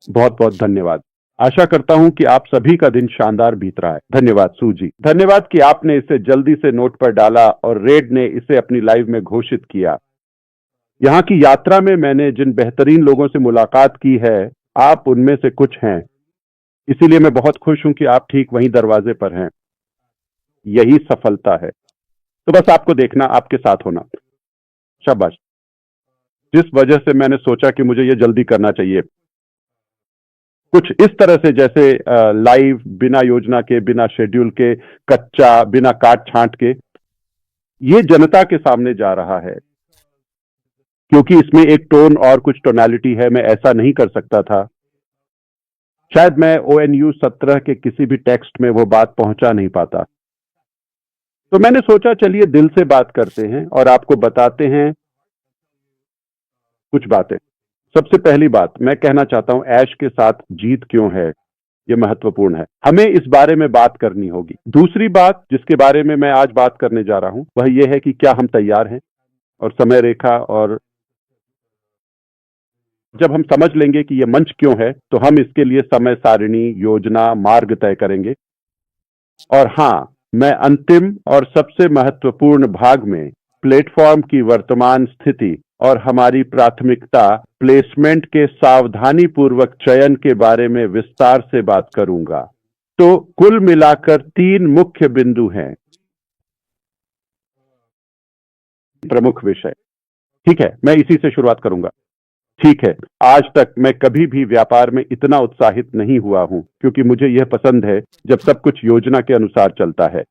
बहुत बहुत धन्यवाद। आशा करता हूं कि आप सभी का दिन शानदार बीत रहा है। धन्यवाद सू जी, धन्यवाद कि आपने इसे जल्दी से नोट पर डाला और रेड ने इसे अपनी लाइव में घोषित किया। यहाँ की यात्रा में मैंने जिन बेहतरीन लोगों से मुलाकात की है, आप उनमें से कुछ हैं। इसीलिए मैं बहुत खुश हूं कि आप ठीक वहीं दरवाजे पर हैं। यही सफलता है। तो बस आपको देखना, आपके साथ होना। शाबाश। जिस वजह से मैंने सोचा कि मुझे ये जल्दी करना चाहिए, कुछ इस तरह से जैसे लाइव, बिना योजना के, बिना शेड्यूल के, कच्चा, बिना काट छांट के, ये जनता के सामने जा रहा है। क्योंकि इसमें एक टोन और कुछ टोनालिटी है, मैं ऐसा नहीं कर सकता था। शायद मैं ONU 17 के किसी भी टेक्स्ट में वो बात पहुंचा नहीं पाता। तो मैंने सोचा चलिए दिल से बात करते हैं और आपको बताते हैं कुछ बातें। सबसे पहली बात मैं कहना चाहता हूं, ऐश के साथ जीत क्यों है, यह महत्वपूर्ण है। हमें इस बारे में बात करनी होगी। दूसरी बात जिसके बारे में मैं आज बात करने जा रहा हूं, वह यह है कि क्या हम तैयार हैं, और समय रेखा, और जब हम समझ लेंगे कि यह मंच क्यों है, तो हम इसके लिए समय सारिणी, योजना, मार्ग तय करेंगे। और हां, मैं अंतिम और सबसे महत्वपूर्ण भाग में प्लेटफॉर्म की वर्तमान स्थिति और हमारी प्राथमिकता प्लेसमेंट के सावधानी पूर्वक चयन के बारे में विस्तार से बात करूंगा। तो कुल मिलाकर 3 मुख्य बिंदु हैं, प्रमुख विषय। ठीक है, मैं इसी से शुरुआत करूंगा। ठीक है, आज तक मैं कभी भी व्यापार में इतना उत्साहित नहीं हुआ हूं, क्योंकि मुझे यह पसंद है जब सब कुछ योजना के अनुसार चलता है।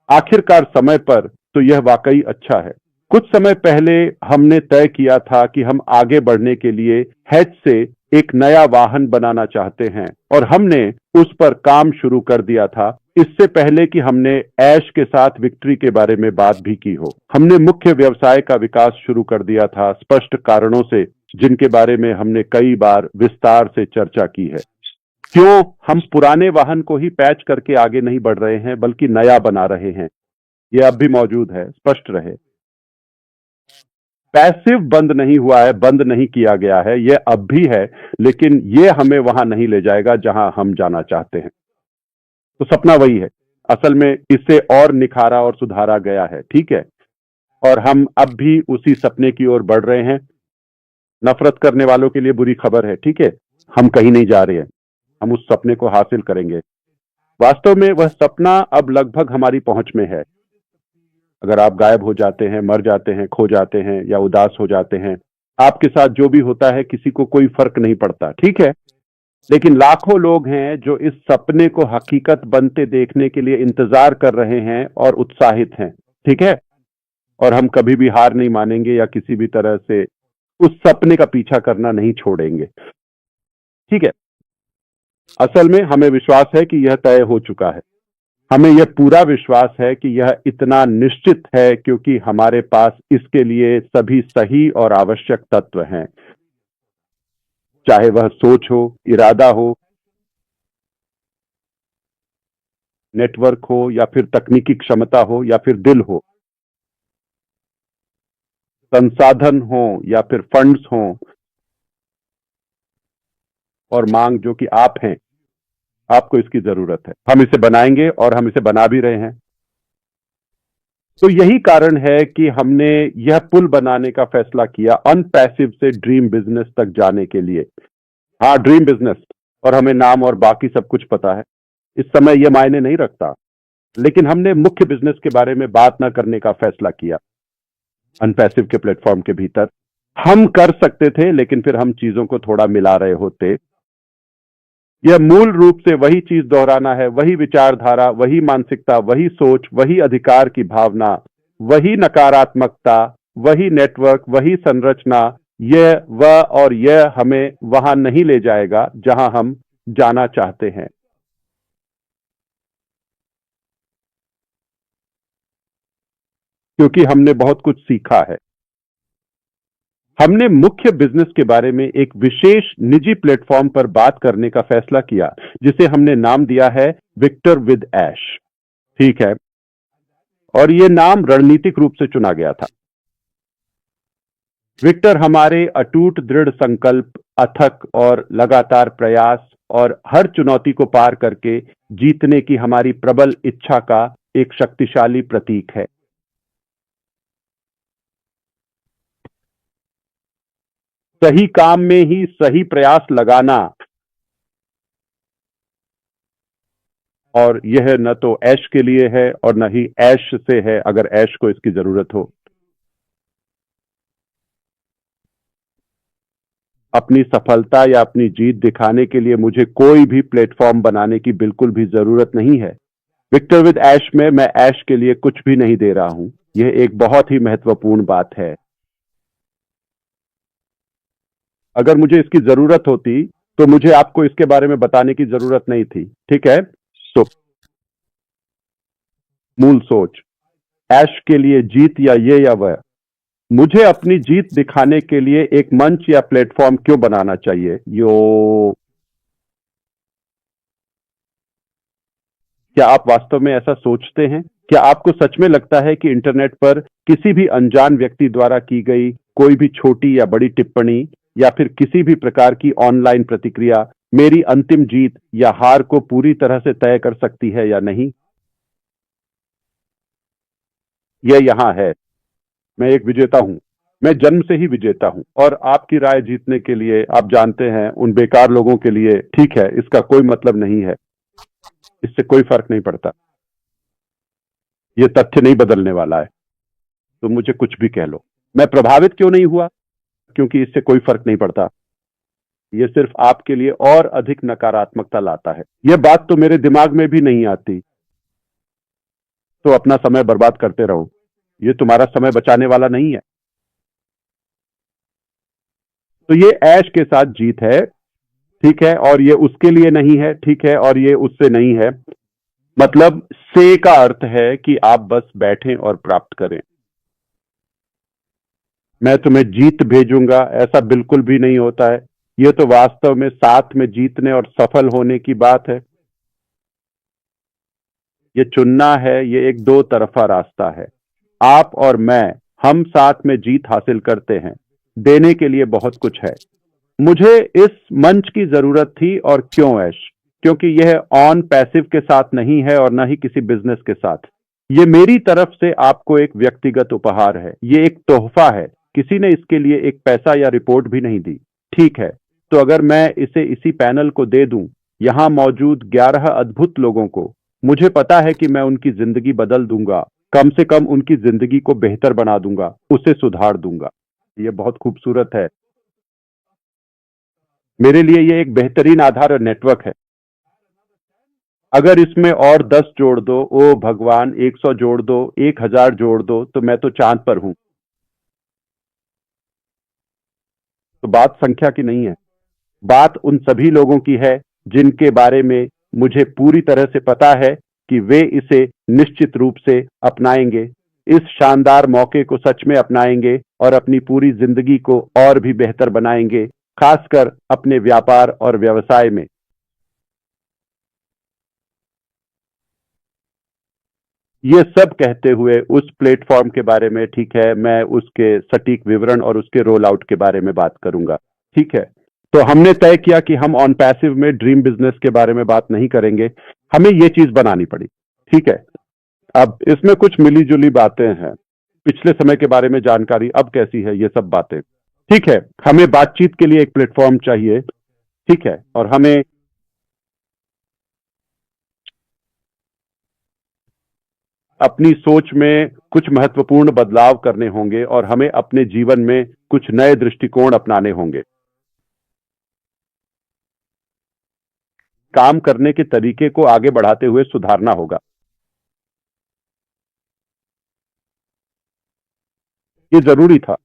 आखिरकार समय पर, तो यह वाकई अच्छा है। कुछ समय पहले हमने तय किया था कि हम आगे बढ़ने के लिए हैच से एक नया वाहन बनाना चाहते हैं, और हमने उस पर काम शुरू कर दिया था, इससे पहले कि हमने ऐश के साथ विक्ट्री के बारे में बात भी की हो। हमने मुख्य व्यवसाय का विकास शुरू कर दिया था, स्पष्ट कारणों से, जिनके बारे में हमने कई बार विस्तार से चर्चा की है। क्यों हम पुराने वाहन को ही पैच करके आगे नहीं बढ़ रहे हैं, बल्कि नया बना रहे हैं, यह अब भी मौजूद है, स्पष्ट रहे। पैसिव बंद नहीं हुआ है, बंद नहीं किया गया है, यह अब भी है, लेकिन यह हमें वहां नहीं ले जाएगा जहां हम जाना चाहते हैं। तो सपना वही है, असल में इसे और निखारा और सुधारा गया है। ठीक है, और हम अब भी उसी सपने की ओर बढ़ रहे हैं। नफरत करने वालों के लिए बुरी खबर है, ठीक है, हम कहीं नहीं जा रहे हैं, हम उस सपने को हासिल करेंगे। वास्तव में वह सपना अब लगभग हमारी पहुंच में है। अगर आप गायब हो जाते हैं, मर जाते हैं, खो जाते हैं, या उदास हो जाते हैं, आपके साथ जो भी होता है किसी को कोई फर्क नहीं पड़ता, ठीक है। लेकिन लाखों लोग हैं जो इस सपने को हकीकत बनते देखने के लिए इंतजार कर रहे हैं और उत्साहित हैं, ठीक है। और हम कभी भी हार नहीं मानेंगे, या किसी भी तरह से उस सपने का पीछा करना नहीं छोड़ेंगे, ठीक है। असल में हमें विश्वास है कि यह तय हो चुका है। हमें यह पूरा विश्वास है कि यह इतना निश्चित है, क्योंकि हमारे पास इसके लिए सभी सही और आवश्यक तत्व हैं। चाहे वह सोच हो, इरादा हो, नेटवर्क हो, या फिर तकनीकी क्षमता हो, या फिर दिल हो, संसाधन हो, या फिर फंड्स हो, और मांग जो कि आप हैं, आपको इसकी जरूरत है। हम इसे बनाएंगे, और हम इसे बना भी रहे हैं। तो यही कारण है कि हमने यह पुल बनाने का फैसला किया, अनपैसिव से ड्रीम बिजनेस तक जाने के लिए। हाँ, ड्रीम बिजनेस, और हमें नाम और बाकी सब कुछ पता है, इस समय यह मायने नहीं रखता। लेकिन हमने मुख्य बिजनेस के बारे में बात ना करने का फैसला किया। अनपैसिव के प्लेटफॉर्म के भीतर हम कर सकते थे, लेकिन फिर हम चीजों को थोड़ा मिला रहे होते। यह मूल रूप से वही चीज दोहराना है, वही विचारधारा, वही मानसिकता, वही सोच, वही अधिकार की भावना, वही नकारात्मकता, वही नेटवर्क, वही संरचना। यह वह, और यह हमें वहां नहीं ले जाएगा जहां हम जाना चाहते हैं। क्योंकि हमने बहुत कुछ सीखा है। हमने मुख्य बिजनेस के बारे में एक विशेष निजी प्लेटफॉर्म पर बात करने का फैसला किया, जिसे हमने नाम दिया है विक्टर विद ऐश, ठीक है। और यह नाम रणनीतिक रूप से चुना गया था। विक्टर, हमारे अटूट दृढ़ संकल्प, अथक और लगातार प्रयास और हर चुनौती को पार करके जीतने की हमारी प्रबल इच्छा का एक शक्तिशाली प्रतीक है। सही काम में ही सही प्रयास लगाना, और यह न तो ऐश के लिए है और न ही ऐश से है, अगर ऐश को इसकी जरूरत हो। अपनी सफलता या अपनी जीत दिखाने के लिए मुझे कोई भी प्लेटफॉर्म बनाने की बिल्कुल भी जरूरत नहीं है। विक्टर विद ऐश में मैं ऐश के लिए कुछ भी नहीं दे रहा हूं। यह एक बहुत ही महत्वपूर्ण बात है। अगर मुझे इसकी जरूरत होती तो मुझे आपको इसके बारे में बताने की जरूरत नहीं थी, ठीक है? तो मूल सोच, ऐश के लिए जीत या ये या वह, मुझे अपनी जीत दिखाने के लिए एक मंच या प्लेटफॉर्म क्यों बनाना चाहिए? क्या आप वास्तव में ऐसा सोचते हैं? क्या आपको सच में लगता है कि इंटरनेट पर किसी भी अनजान व्यक्ति द्वारा की गई कोई भी छोटी या बड़ी टिप्पणी या फिर किसी भी प्रकार की ऑनलाइन प्रतिक्रिया मेरी अंतिम जीत या हार को पूरी तरह से तय कर सकती है या नहीं? यह यहां है। मैं एक विजेता हूं। मैं जन्म से ही विजेता हूं, और आपकी राय जीतने के लिए, आप जानते हैं, उन बेकार लोगों के लिए, ठीक है, इसका कोई मतलब नहीं है। इससे कोई फर्क नहीं पड़ता। यह तथ्य नहीं बदलने वाला है। तो मुझे कुछ भी कह लो। मैं प्रभावित क्यों नहीं हुआ? क्योंकि इससे कोई फर्क नहीं पड़ता। यह सिर्फ आपके लिए और अधिक नकारात्मकता लाता है। यह बात तो मेरे दिमाग में भी नहीं आती। तो अपना समय बर्बाद करते रहो। यह तुम्हारा समय बचाने वाला नहीं है। तो ये ऐश के साथ जीत है, ठीक है, और ये उसके लिए नहीं है, ठीक है, और ये उससे नहीं है। मतलब से का अर्थ है कि आप बस बैठें और प्राप्त करें। मैं तुम्हें जीत भेजूंगा, ऐसा बिल्कुल भी नहीं होता है। यह तो वास्तव में साथ में जीतने और सफल होने की बात है। ये चुनना है, ये एक दो तरफा रास्ता है। आप और मैं, हम साथ में जीत हासिल करते हैं। देने के लिए बहुत कुछ है। मुझे इस मंच की जरूरत थी, और क्यों ऐश? क्योंकि यह ऑन पैसिव के साथ नहीं है और न ही किसी बिजनेस के साथ। ये मेरी तरफ से आपको एक व्यक्तिगत उपहार है। ये एक तोहफा है। किसी ने इसके लिए एक पैसा या रिपोर्ट भी नहीं दी, ठीक है? तो अगर मैं इसे इसी पैनल को दे दूं, यहां मौजूद 11 अद्भुत लोगों को, मुझे पता है कि मैं उनकी जिंदगी बदल दूंगा। कम से कम उनकी जिंदगी को बेहतर बना दूंगा, उसे सुधार दूंगा। यह बहुत खूबसूरत है। मेरे लिए यह एक बेहतरीन आधार और नेटवर्क है। अगर इसमें और 10 जोड़ दो, ओ भगवान, 100 जोड़ दो, 1000 जोड़ दो, तो मैं तो चांद पर हूं। तो बात संख्या की नहीं है। बात उन सभी लोगों की है जिनके बारे में मुझे पूरी तरह से पता है कि वे इसे निश्चित रूप से अपनाएंगे, इस शानदार मौके को सच में अपनाएंगे और अपनी पूरी जिंदगी को और भी बेहतर बनाएंगे, खासकर अपने व्यापार और व्यवसाय में। ये सब कहते हुए उस प्लेटफॉर्म के बारे में, ठीक है, मैं उसके सटीक विवरण और उसके रोल आउट के बारे में बात करूंगा, ठीक है? तो हमने तय किया कि हम ऑन पैसिव में ड्रीम बिजनेस के बारे में बात नहीं करेंगे। हमें ये चीज बनानी पड़ी, ठीक है? अब इसमें कुछ मिली जुली बातें हैं। पिछले समय के बारे में जानकारी अब कैसी है, ये सब बातें, ठीक है? हमें बातचीत के लिए एक प्लेटफॉर्म चाहिए, ठीक है? और हमें अपनी सोच में कुछ महत्वपूर्ण बदलाव करने होंगे, और हमें अपने जीवन में कुछ नए दृष्टिकोण अपनाने होंगे। काम करने के तरीके को आगे बढ़ाते हुए सुधारना होगा। ये जरूरी था।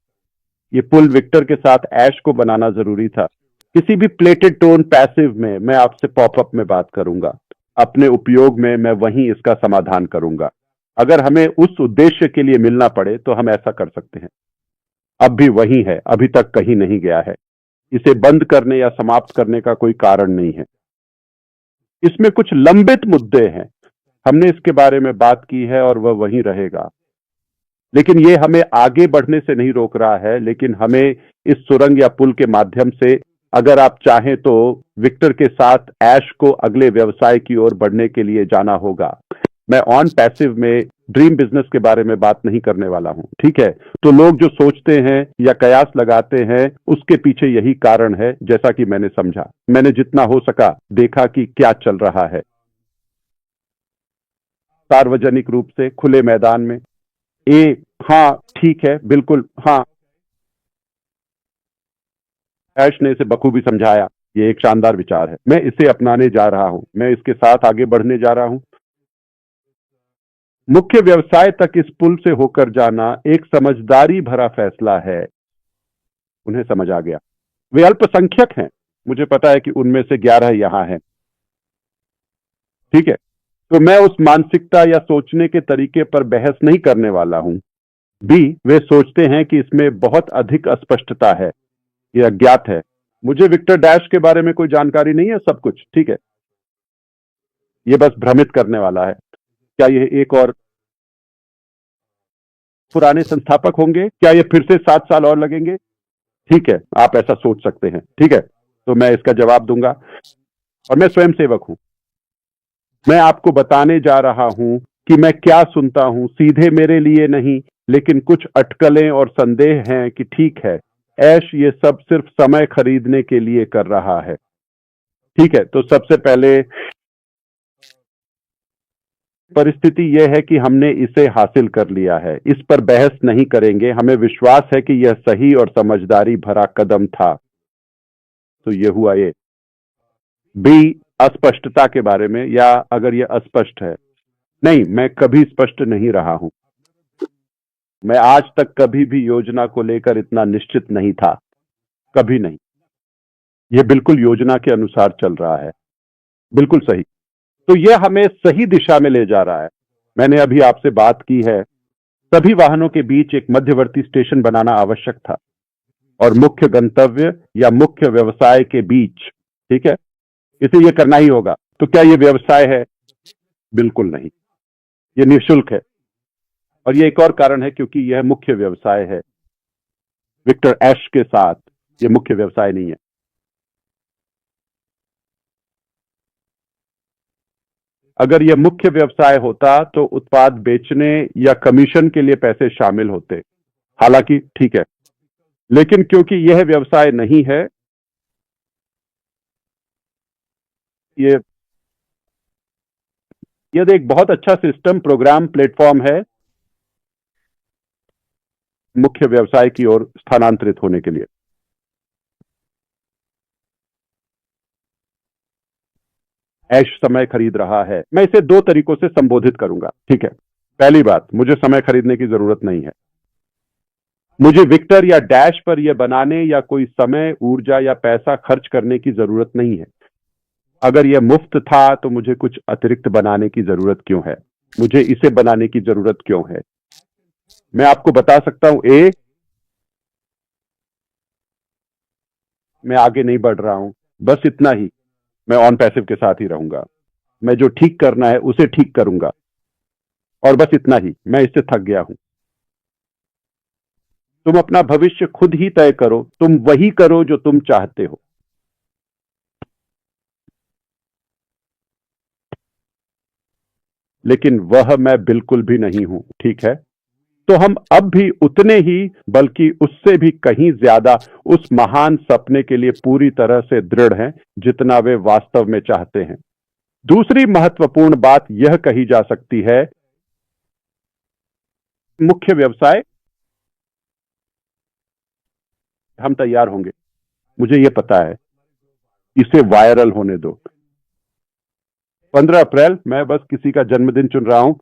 ये पुल विक्टर के साथ ऐश को बनाना जरूरी था। किसी भी प्लेटेड टोन पैसिव में मैं आपसे पॉपअप में बात करूंगा। अपने उपयोग में मैं वहीं इसका समाधान करूंगा। अगर हमें उस उद्देश्य के लिए मिलना पड़े तो हम ऐसा कर सकते हैं। अब भी वही है, अभी तक कहीं नहीं गया है। इसे बंद करने या समाप्त करने का कोई कारण नहीं है। इसमें कुछ लंबित मुद्दे हैं। हमने इसके बारे में बात की है और वह वहीं रहेगा। लेकिन ये हमें आगे बढ़ने से नहीं रोक रहा है, लेकिन हमें इस सुरंग या पुल के माध्यम से, अगर आप चाहें तो विक्टर के साथ ऐश को अगले व्यवसाय की ओर बढ़ने के लिए जाना होगा। मैं ऑन पैसिव में ड्रीम बिजनेस के बारे में बात नहीं करने वाला हूं, ठीक है। तो लोग जो सोचते हैं या कयास लगाते हैं, उसके पीछे यही कारण है, जैसा कि मैंने समझा, मैंने जितना हो सका देखा कि क्या चल रहा है सार्वजनिक रूप से खुले मैदान में। हाँ ठीक है, बिल्कुल हाँ, ऐश ने इसे बखूबी समझाया। ये एक शानदार विचार है, मैं इसे अपनाने जा रहा हूं, मैं इसके साथ आगे बढ़ने जा रहा हूं। मुख्य व्यवसाय तक इस पुल से होकर जाना एक समझदारी भरा फैसला है। उन्हें समझ आ गया। वे अल्पसंख्यक हैं, मुझे पता है कि उनमें से 11 यहां हैं, ठीक है। तो मैं उस मानसिकता या सोचने के तरीके पर बहस नहीं करने वाला हूं। वे सोचते हैं कि इसमें बहुत अधिक अस्पष्टता है, यह अज्ञात है। मुझे विक्टर डैश के बारे में कोई जानकारी नहीं है, सब कुछ ठीक है। यह बस भ्रमित करने वाला है। क्या यह एक और पुराने संस्थापक होंगे? क्या ये फिर से 7 साल और लगेंगे? ठीक है, आप ऐसा सोच सकते हैं, ठीक है। तो मैं इसका जवाब दूंगा, और मैं स्वयं सेवक हूं। मैं आपको बताने जा रहा हूं कि मैं क्या सुनता हूं, सीधे मेरे लिए नहीं, लेकिन कुछ अटकलें और संदेह हैं कि ठीक है, ऐश ये सब सिर्फ समय खरीदने के लिए कर रहा है, ठीक है। तो सबसे पहले परिस्थिति यह है कि हमने इसे हासिल कर लिया है, इस पर बहस नहीं करेंगे। हमें विश्वास है कि यह सही और समझदारी भरा कदम था। तो यह हुआ ये। अस्पष्टता के बारे में, या अगर यह अस्पष्ट है, नहीं, मैं कभी स्पष्ट नहीं रहा हूं। मैं आज तक कभी भी योजना को लेकर इतना निश्चित नहीं था, कभी नहीं। यह बिल्कुल योजना के अनुसार चल रहा है, बिल्कुल सही। तो यह हमें सही दिशा में ले जा रहा है। मैंने अभी आपसे बात की है, सभी वाहनों के बीच एक मध्यवर्ती स्टेशन बनाना आवश्यक था, और मुख्य गंतव्य या मुख्य व्यवसाय के बीच, ठीक है, इसे यह करना ही होगा। तो क्या यह व्यवसाय है? बिल्कुल नहीं, यह निःशुल्क है। और यह एक और कारण है, क्योंकि यह मुख्य व्यवसाय है। विक्टर ऐश के साथ यह मुख्य व्यवसाय नहीं है। अगर यह मुख्य व्यवसाय होता तो उत्पाद बेचने या कमीशन के लिए पैसे शामिल होते, हालांकि ठीक है। लेकिन क्योंकि यह व्यवसाय नहीं है, यह एक बहुत अच्छा सिस्टम, प्रोग्राम, प्लेटफॉर्म है मुख्य व्यवसाय की ओर स्थानांतरित होने के लिए। ऐश समय खरीद रहा है। मैं इसे 2 तरीकों से संबोधित करूंगा, ठीक है। पहली बात, मुझे समय खरीदने की जरूरत नहीं है। मुझे विक्टर या डैश पर यह बनाने या कोई समय, ऊर्जा या पैसा खर्च करने की जरूरत नहीं है। अगर यह मुफ्त था तो मुझे कुछ अतिरिक्त बनाने की जरूरत क्यों है? मुझे इसे बनाने की जरूरत क्यों है? मैं आपको बता सकता हूं, मैं आगे नहीं बढ़ रहा हूं, बस इतना ही। मैं ऑन पैसिव के साथ ही रहूंगा। मैं जो ठीक करना है उसे ठीक करूंगा, और बस इतना ही। मैं इससे थक गया हूं। तुम अपना भविष्य खुद ही तय करो, तुम वही करो जो तुम चाहते हो। लेकिन वह मैं बिल्कुल भी नहीं हूं, ठीक है। तो हम अब भी उतने ही, बल्कि उससे भी कहीं ज्यादा उस महान सपने के लिए पूरी तरह से दृढ़ हैं जितना वे वास्तव में चाहते हैं। दूसरी महत्वपूर्ण बात यह कही जा सकती है, मुख्य व्यवसाय, हम तैयार होंगे, मुझे यह पता है। इसे वायरल होने दो। 15 अप्रैल, मैं बस किसी का जन्मदिन चुन रहा हूं।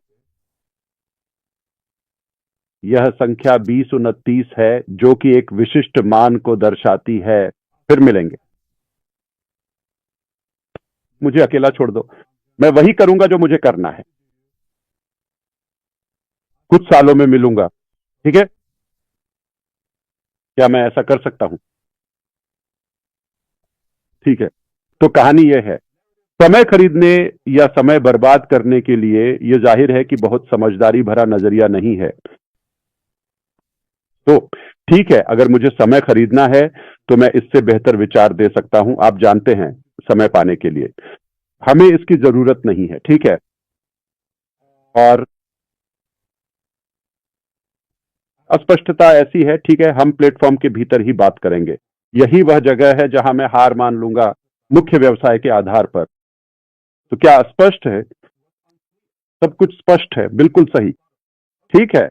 यह संख्या 2029 है, जो कि एक विशिष्ट मान को दर्शाती है। फिर मिलेंगे। मुझे अकेला छोड़ दो, मैं वही करूंगा जो मुझे करना है। कुछ सालों में मिलूंगा, ठीक है। क्या मैं ऐसा कर सकता हूं? ठीक है। तो कहानी यह है, समय खरीदने या समय बर्बाद करने के लिए यह जाहिर है कि बहुत समझदारी भरा नजरिया नहीं है। तो ठीक है, अगर मुझे समय खरीदना है तो मैं इससे बेहतर विचार दे सकता हूं, आप जानते हैं, समय पाने के लिए। हमें इसकी जरूरत नहीं है, ठीक है। और अस्पष्टता ऐसी है, ठीक है, हम प्लेटफॉर्म के भीतर ही बात करेंगे। यही वह जगह है जहां मैं हार मान लूंगा मुख्य व्यवसाय के आधार पर। तो क्या स्पष्ट है? सब कुछ स्पष्ट है, बिल्कुल सही। ठीक है,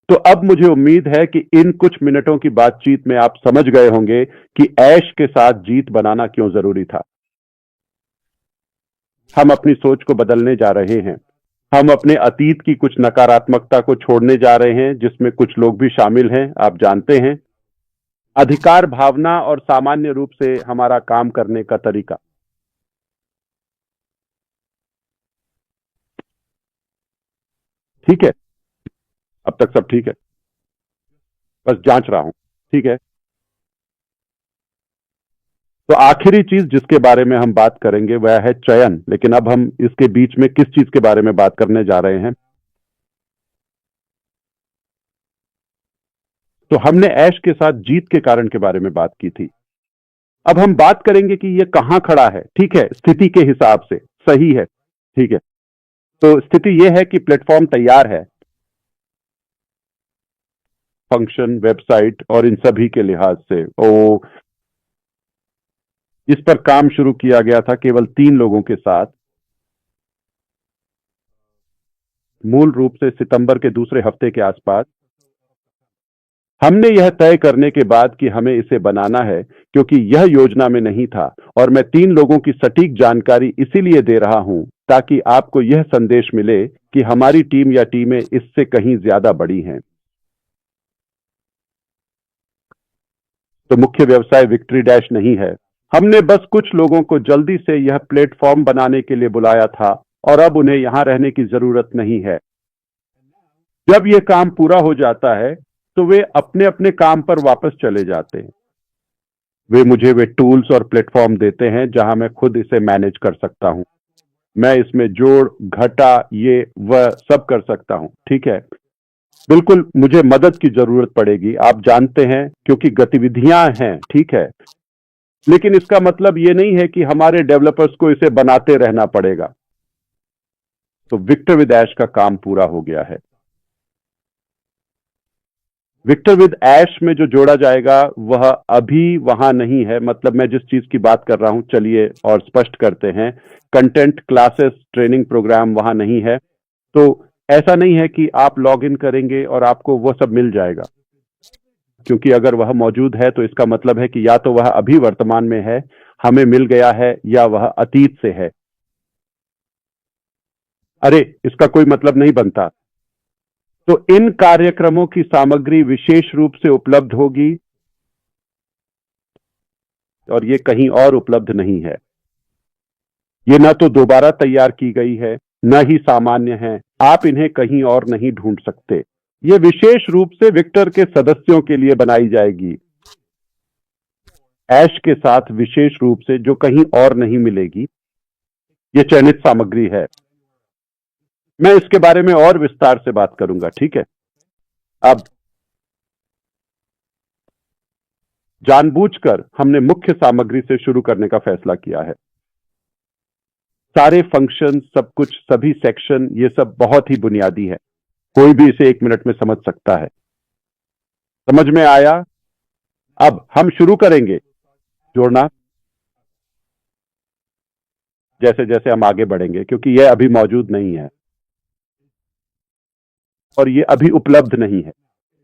तो अब मुझे उम्मीद है कि इन कुछ मिनटों की बातचीत में आप समझ गए होंगे कि ऐश के साथ जीत बनाना क्यों जरूरी था। हम अपनी सोच को बदलने जा रहे हैं। हम अपने अतीत की कुछ नकारात्मकता को छोड़ने जा रहे हैं, जिसमें कुछ लोग भी शामिल हैं, आप जानते हैं। अधिकार भावना और सामान्य रूप से हमारा काम करने का तरीका। ठीक है, अब तक सब ठीक है, बस जांच रहा हूं। ठीक है, तो आखिरी चीज जिसके बारे में हम बात करेंगे वह है चयन। लेकिन अब हम इसके बीच में किस चीज के बारे में बात करने जा रहे हैं? तो हमने ऐश के साथ जीत के कारण के बारे में बात की थी। अब हम बात करेंगे कि यह कहां खड़ा है, ठीक है, स्थिति के हिसाब से। सही है, ठीक है। तो स्थिति यह है कि प्लेटफॉर्म तैयार है, फंक्शन, वेबसाइट और इन सभी के लिहाज से। ओ, इस पर काम शुरू किया गया था केवल 3 लोगों के साथ, मूल रूप से सितंबर के दूसरे हफ्ते के आसपास। हमने यह तय करने के बाद कि हमें इसे बनाना है, क्योंकि यह योजना में नहीं था। और मैं 3 लोगों की सटीक जानकारी इसीलिए दे रहा हूं ताकि आपको यह संदेश मिले कि हमारी टीम या टीमें इससे कहीं ज्यादा बड़ी हैं। तो मुख्य व्यवसाय विक्ट्री डैश नहीं है। हमने बस कुछ लोगों को जल्दी से यह प्लेटफॉर्म बनाने के लिए बुलाया था, और अब उन्हें यहां रहने की जरूरत नहीं है। जब यह काम पूरा हो जाता है तो वे अपने अपने काम पर वापस चले जाते हैं। वे टूल्स और प्लेटफॉर्म देते हैं जहां मैं खुद इसे मैनेज कर सकता हूं। मैं इसमें जोड़ घटा ये वह सब कर सकता हूं, ठीक है। बिल्कुल, मुझे मदद की जरूरत पड़ेगी, आप जानते हैं, क्योंकि गतिविधियां हैं, ठीक है। लेकिन इसका मतलब ये नहीं है कि हमारे डेवलपर्स को इसे बनाते रहना पड़ेगा। तो विक्टर विद ऐश का काम पूरा हो गया है। विक्टर विद ऐश में जो जोड़ा जाएगा वह अभी वहां नहीं है। मतलब मैं जिस चीज की बात कर रहा हूं, चलिए और स्पष्ट करते हैं। कंटेंट, क्लासेस, ट्रेनिंग प्रोग्राम वहां नहीं है। तो ऐसा नहीं है कि आप लॉग इन करेंगे और आपको वह सब मिल जाएगा, क्योंकि अगर वह मौजूद है तो इसका मतलब है कि या तो वह अभी वर्तमान में है, हमें मिल गया है, या वह अतीत से है। अरे, इसका कोई मतलब नहीं बनता। तो इन कार्यक्रमों की सामग्री विशेष रूप से उपलब्ध होगी, और ये कहीं और उपलब्ध नहीं है। ये न तो दोबारा तैयार की गई है, न ही सामान्य है। आप इन्हें कहीं और नहीं ढूंढ सकते। ये विशेष रूप से विक्टर के सदस्यों के लिए बनाई जाएगी, ऐश के साथ विशेष रूप से, जो कहीं और नहीं मिलेगी। ये चयनित सामग्री है। मैं इसके बारे में और विस्तार से बात करूंगा, ठीक है। अब जानबूझकर हमने मुख्य सामग्री से शुरू करने का फैसला किया है। सारे फंक्शन, सब कुछ, सभी सेक्शन, ये सब बहुत ही बुनियादी है। कोई भी इसे 1 मिनट में समझ सकता है। समझ में आया? अब हम शुरू करेंगे जोड़ना, जैसे जैसे हम आगे बढ़ेंगे, क्योंकि यह अभी मौजूद नहीं है और ये अभी उपलब्ध नहीं है।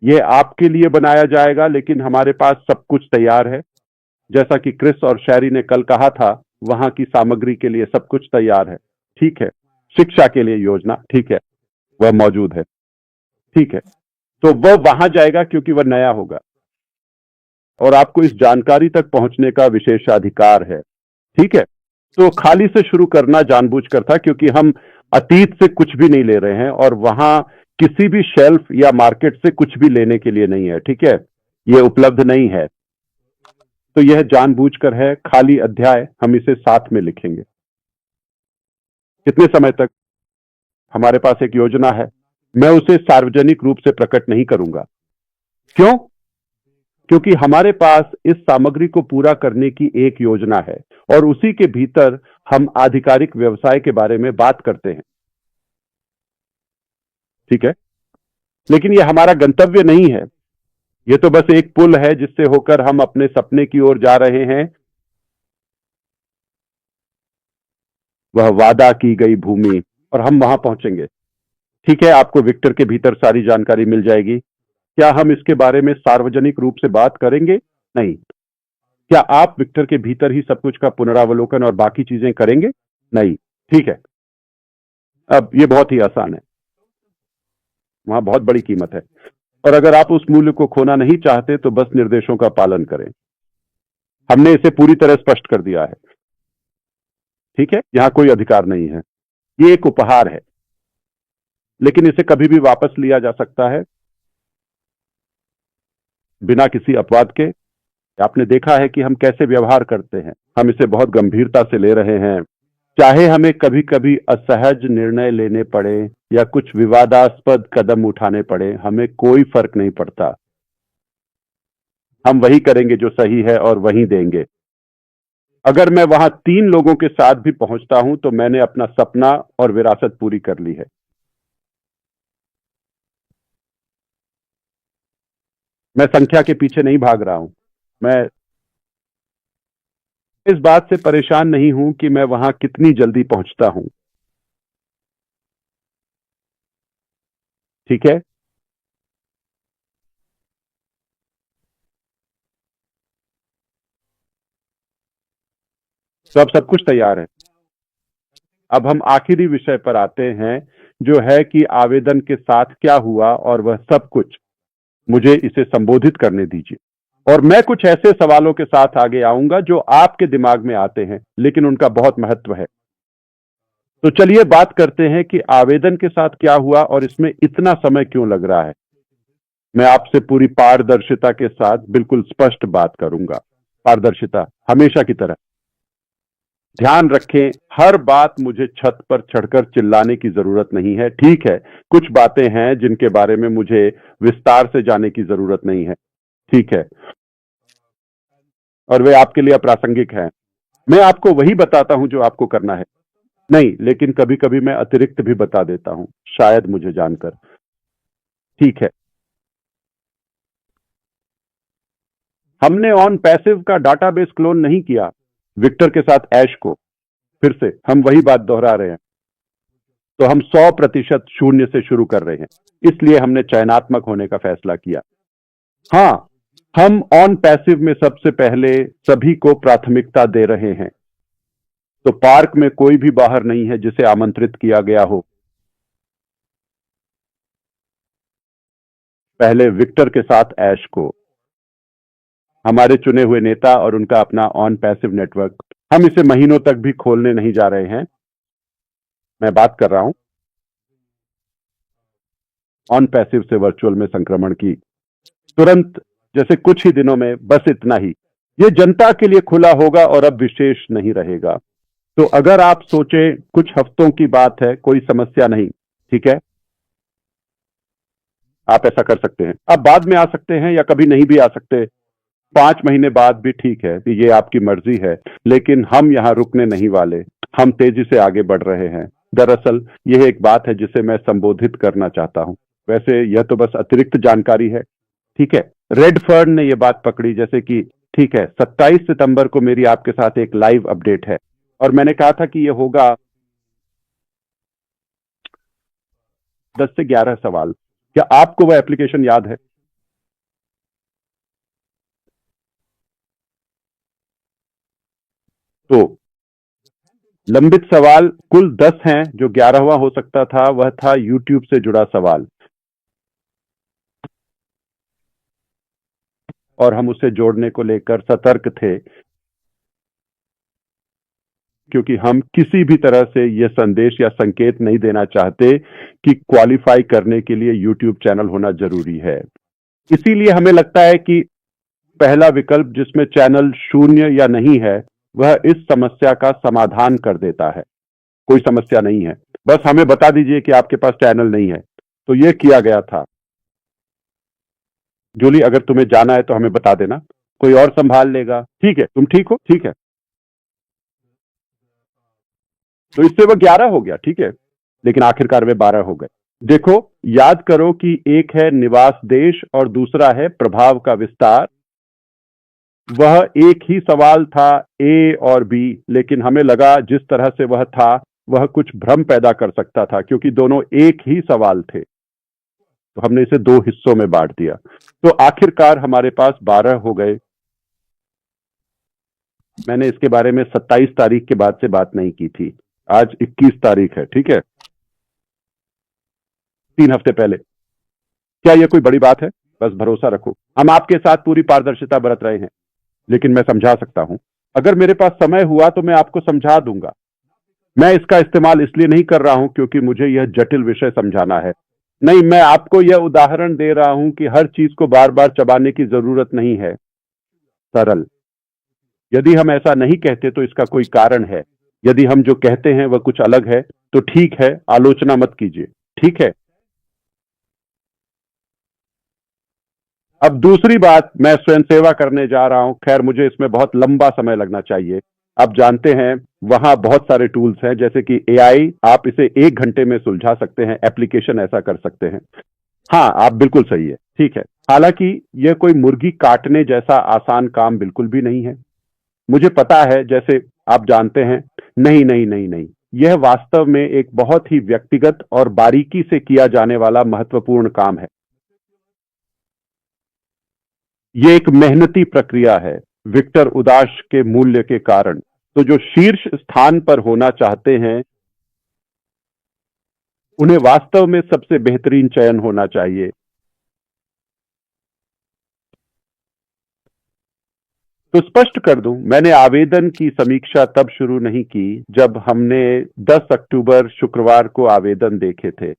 ये आपके लिए बनाया जाएगा, लेकिन हमारे पास सब कुछ तैयार है। जैसा कि क्रिस और शैरी ने कल कहा था, वहां की सामग्री के लिए सब कुछ तैयार है, ठीक है। शिक्षा के लिए योजना, ठीक है, वह मौजूद है, ठीक है। तो वह वहां जाएगा क्योंकि वह नया होगा, और आपको इस जानकारी तक पहुंचने का विशेषाधिकार है, ठीक है। तो खाली से शुरू करना जानबूझकर था, क्योंकि हम अतीत से कुछ भी नहीं ले रहे हैं, और वहां किसी भी शेल्फ या मार्केट से कुछ भी लेने के लिए नहीं है, ठीक है। यह उपलब्ध नहीं है। तो यह जानबूझकर है, खाली अध्याय। हम इसे साथ में लिखेंगे। कितने समय तक? हमारे पास एक योजना है। मैं उसे सार्वजनिक रूप से प्रकट नहीं करूंगा। क्यों? क्योंकि हमारे पास इस सामग्री को पूरा करने की एक योजना है और उसी के भीतर हम आधिकारिक व्यवसाय के बारे में बात करते हैं। ठीक है, लेकिन यह हमारा गंतव्य नहीं है। यह तो बस एक पुल है जिससे होकर हम अपने सपने की ओर जा रहे हैं। वह वादा की गई भूमि, और हम वहां पहुंचेंगे। ठीक है, आपको विक्टर के भीतर सारी जानकारी मिल जाएगी। क्या हम इसके बारे में सार्वजनिक रूप से बात करेंगे? नहीं। क्या आप विक्टर के भीतर ही सब कुछ का पुनरावलोकन और बाकी चीजें करेंगे? नहीं। ठीक है, अब ये बहुत ही आसान है। वहां बहुत बड़ी कीमत है, और अगर आप उस मूल्य को खोना नहीं चाहते तो बस निर्देशों का पालन करें। हमने इसे पूरी तरह स्पष्ट कर दिया है। ठीक है, यहां कोई अधिकार नहीं है। ये एक उपहार है, लेकिन इसे कभी भी वापस लिया जा सकता है बिना किसी अपवाद के। आपने देखा है कि हम कैसे व्यवहार करते हैं। हम इसे बहुत गंभीरता से ले रहे हैं। चाहे हमें कभी कभी असहज निर्णय लेने पड़े या कुछ विवादास्पद कदम उठाने पड़े, हमें कोई फर्क नहीं पड़ता। हम वही करेंगे जो सही है और वही देंगे। अगर मैं वहां 3 लोगों के साथ भी पहुंचता हूं तो मैंने अपना सपना और विरासत पूरी कर ली है। मैं संख्या के पीछे नहीं भाग रहा हूं। मैं इस बात से परेशान नहीं हूं कि मैं वहां कितनी जल्दी पहुंचता हूं। ठीक है, तो अब सब कुछ तैयार है। अब हम आखिरी विषय पर आते हैं, जो है कि आवेदन के साथ क्या हुआ और वह सब कुछ। मुझे इसे संबोधित करने दीजिए, और मैं कुछ ऐसे सवालों के साथ आगे आऊंगा जो आपके दिमाग में आते हैं लेकिन उनका बहुत महत्व है। तो चलिए बात करते हैं कि आवेदन के साथ क्या हुआ और इसमें इतना समय क्यों लग रहा है। मैं आपसे पूरी पारदर्शिता के साथ बिल्कुल स्पष्ट बात करूंगा। पारदर्शिता हमेशा की तरह। ध्यान रखें, हर बात मुझे छत पर चढ़कर चिल्लाने की जरूरत नहीं है। ठीक है, कुछ बातें हैं जिनके बारे में मुझे विस्तार से जाने की जरूरत नहीं है। ठीक है, और वे आपके लिए अप्रासंगिक हैं। मैं आपको वही बताता हूं जो आपको करना है। नहीं, लेकिन कभी कभी मैं अतिरिक्त भी बता देता हूं, शायद मुझे जानकर। ठीक है, हमने ऑन पैसिव का डाटाबेस क्लोन नहीं किया विक्टर के साथ ऐश को। फिर से हम वही बात दोहरा रहे हैं। तो हम 100% शून्य से शुरू कर रहे हैं, इसलिए हमने चयनात्मक होने का फैसला किया। हाँ, हम ऑन पैसिव में सबसे पहले सभी को प्राथमिकता दे रहे हैं। तो पार्क में कोई भी बाहर नहीं है जिसे आमंत्रित किया गया हो। पहले विक्टर के साथ ऐश को, हमारे चुने हुए नेता और उनका अपना ऑन पैसिव नेटवर्क। हम इसे महीनों तक भी खोलने नहीं जा रहे हैं। मैं बात कर रहा हूं ऑन पैसिव से वर्चुअल में संक्रमण की। तुरंत, जैसे कुछ ही दिनों में, बस इतना ही। यह जनता के लिए खुला होगा और अब विशेष नहीं रहेगा। तो अगर आप सोचें कुछ हफ्तों की बात है, कोई समस्या नहीं। ठीक है, आप ऐसा कर सकते हैं। आप बाद में आ सकते हैं या कभी नहीं भी आ सकते। 5 महीने बाद भी ठीक है, कि ये आपकी मर्जी है। लेकिन हम यहां रुकने नहीं वाले। हम तेजी से आगे बढ़ रहे हैं। दरअसल यह एक बात है जिसे मैं संबोधित करना चाहता हूं। वैसे यह तो बस अतिरिक्त जानकारी है। ठीक है, रेडफर्न ने यह बात पकड़ी, जैसे कि ठीक है, 27 सितंबर को मेरी आपके साथ एक लाइव अपडेट है, और मैंने कहा था कि यह होगा 10 से 11 सवाल। क्या आपको वह एप्लीकेशन याद है? तो लंबित सवाल कुल 10 हैं। जो 11वां हो सकता था वह था यूट्यूब से जुड़ा सवाल, और हम उसे जोड़ने को लेकर सतर्क थे, क्योंकि हम किसी भी तरह से यह संदेश या संकेत नहीं देना चाहते कि क्वालिफाई करने के लिए यूट्यूब चैनल होना जरूरी है। इसीलिए हमें लगता है कि पहला विकल्प, जिसमें चैनल शून्य या नहीं है, वह इस समस्या का समाधान कर देता है। कोई समस्या नहीं है, बस हमें बता दीजिए कि आपके पास चैनल नहीं है। तो यह किया गया था। जूली, अगर तुम्हें जाना है तो हमें बता देना, कोई और संभाल लेगा। ठीक है, तुम ठीक हो? ठीक है, तो इससे वो 11 हो गया, ठीक है, लेकिन आखिरकार वे 12 हो गए। देखो, याद करो कि एक है निवास देश और दूसरा है प्रभाव का विस्तार। वह एक ही सवाल था, ए और बी, लेकिन हमें लगा जिस तरह से वह था वह कुछ भ्रम पैदा कर सकता था, क्योंकि दोनों एक ही सवाल थे, तो हमने इसे 2 हिस्सों में बांट दिया। तो आखिरकार हमारे पास 12 हो गए। मैंने इसके बारे में 27 तारीख के बाद से बात नहीं की थी, आज 21 तारीख है, ठीक है, 3 हफ्ते पहले। क्या यह कोई बड़ी बात है? बस भरोसा रखो, हम आपके साथ पूरी पारदर्शिता बरत रहे हैं, लेकिन मैं समझा सकता हूं। अगर मेरे पास समय हुआ तो मैं आपको समझा दूंगा। मैं इसका इस्तेमाल इसलिए नहीं कर रहा हूं क्योंकि मुझे यह जटिल विषय समझाना है। नहीं, मैं आपको यह उदाहरण दे रहा हूं कि हर चीज को बार बार चबाने की जरूरत नहीं है। सरल। यदि हम ऐसा नहीं कहते तो इसका कोई कारण है। यदि हम जो कहते हैं वह कुछ अलग है तो ठीक है, आलोचना मत कीजिए, ठीक है। अब दूसरी बात, मैं स्वयं सेवा करने जा रहा हूं। खैर, मुझे इसमें बहुत लंबा समय लगना चाहिए। आप जानते हैं वहां बहुत सारे टूल्स हैं, जैसे कि एआई, आप इसे 1 घंटे में सुलझा सकते हैं, एप्लीकेशन ऐसा कर सकते हैं। हाँ, आप बिल्कुल सही है, ठीक है। हालांकि यह कोई मुर्गी काटने जैसा आसान काम बिल्कुल भी नहीं है। मुझे पता है, जैसे आप जानते हैं। नहीं नहीं नहीं नहीं, यह वास्तव में एक बहुत ही व्यक्तिगत और बारीकी से किया जाने वाला महत्वपूर्ण काम है। ये एक मेहनती प्रक्रिया है, विक्टर उदाश के मूल्य के कारण। तो जो शीर्ष स्थान पर होना चाहते हैं उन्हें वास्तव में सबसे बेहतरीन चयन होना चाहिए। तो स्पष्ट कर दूं, मैंने आवेदन की समीक्षा तब शुरू नहीं की जब हमने 10 अक्टूबर शुक्रवार को आवेदन देखे थे।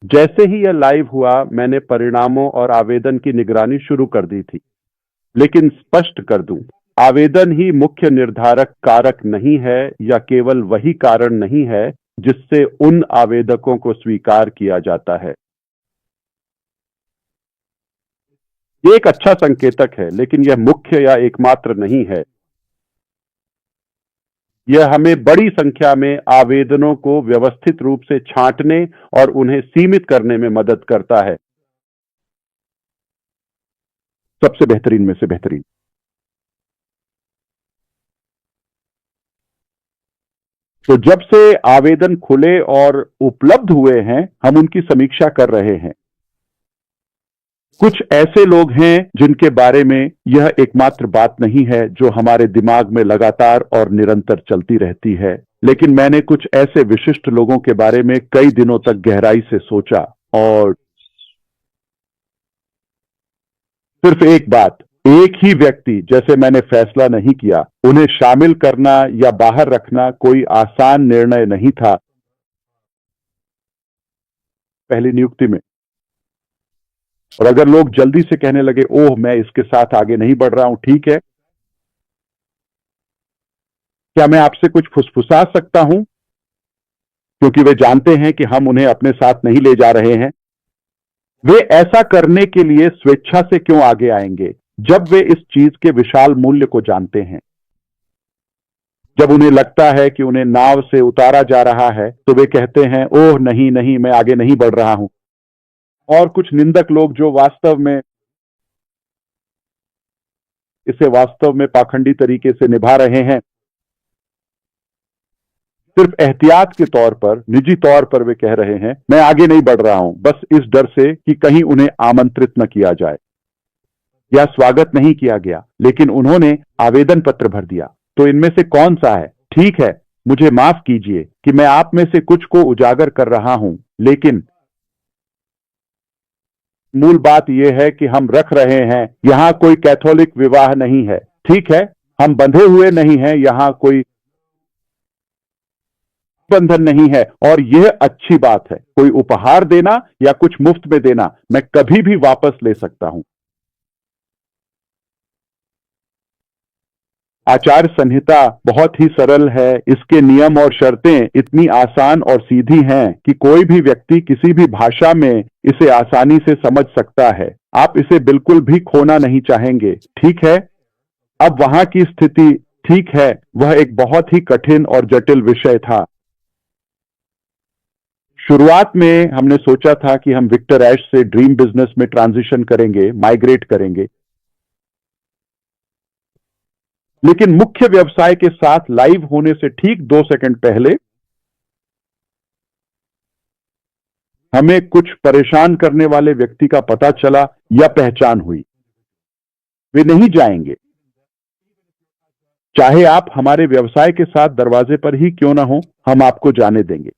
जैसे ही यह लाइव हुआ, मैंने परिणामों और आवेदन की निगरानी शुरू कर दी थी। लेकिन स्पष्ट कर दूं, आवेदन ही मुख्य निर्धारक कारक नहीं है, या केवल वही कारण नहीं है जिससे उन आवेदकों को स्वीकार किया जाता है। ये एक अच्छा संकेतक है, लेकिन यह मुख्य या एकमात्र नहीं है। यह हमें बड़ी संख्या में आवेदनों को व्यवस्थित रूप से छांटने और उन्हें सीमित करने में मदद करता है। सबसे बेहतरीन में से बेहतरीन। तो जब से आवेदन खुले और उपलब्ध हुए हैं, हम उनकी समीक्षा कर रहे हैं। कुछ ऐसे लोग हैं जिनके बारे में यह एकमात्र बात नहीं है जो हमारे दिमाग में लगातार और निरंतर चलती रहती है, लेकिन मैंने कुछ ऐसे विशिष्ट लोगों के बारे में कई दिनों तक गहराई से सोचा, और सिर्फ एक बात, एक ही व्यक्ति जैसे मैंने फैसला नहीं किया। उन्हें शामिल करना या बाहर रखना कोई आसान निर्णय नहीं था पहली नियुक्ति में। और अगर लोग जल्दी से कहने लगे, ओह मैं इसके साथ आगे नहीं बढ़ रहा हूं, ठीक है, क्या मैं आपसे कुछ फुसफुसा सकता हूं? क्योंकि वे जानते हैं कि हम उन्हें अपने साथ नहीं ले जा रहे हैं। वे ऐसा करने के लिए स्वेच्छा से क्यों आगे आएंगे जब वे इस चीज के विशाल मूल्य को जानते हैं? जब उन्हें लगता है कि उन्हें नाव से उतारा जा रहा है तो वे कहते हैं, ओह नहीं नहीं, मैं आगे नहीं बढ़ रहा हूं। और कुछ निंदक लोग जो वास्तव में इसे वास्तव में पाखंडी तरीके से निभा रहे हैं, सिर्फ एहतियात के तौर पर, निजी तौर पर वे कह रहे हैं, मैं आगे नहीं बढ़ रहा हूं, बस इस डर से कि कहीं उन्हें आमंत्रित न किया जाए या स्वागत नहीं किया गया। लेकिन उन्होंने आवेदन पत्र भर दिया। तो इनमें से कौन सा है? ठीक है, मुझे माफ कीजिए कि मैं आप में से कुछ को उजागर कर रहा हूं, लेकिन मूल बात यह है कि हम रख रहे हैं, यहां कोई कैथोलिक विवाह नहीं है, ठीक है, हम बंधे हुए नहीं हैं, यहां कोई बंधन नहीं है। और यह अच्छी बात है। कोई उपहार देना या कुछ मुफ्त में देना मैं कभी भी वापस ले सकता हूं। आचार संहिता बहुत ही सरल है। इसके नियम और शर्तें इतनी आसान और सीधी हैं कि कोई भी व्यक्ति किसी भी भाषा में इसे आसानी से समझ सकता है। आप इसे बिल्कुल भी खोना नहीं चाहेंगे, ठीक है। अब वहां की स्थिति, ठीक है, वह एक बहुत ही कठिन और जटिल विषय था। शुरुआत में हमने सोचा था कि हम विक्टर ऐश से ड्रीम बिजनेस में ट्रांजिशन करेंगे, माइग्रेट करेंगे, लेकिन मुख्य व्यवसाय के साथ लाइव होने से ठीक 2 सेकंड पहले हमें कुछ परेशान करने वाले व्यक्ति का पता चला या पहचान हुई। वे नहीं जाएंगे, चाहे आप हमारे व्यवसाय के साथ दरवाजे पर ही क्यों ना हो, हम आपको जाने देंगे।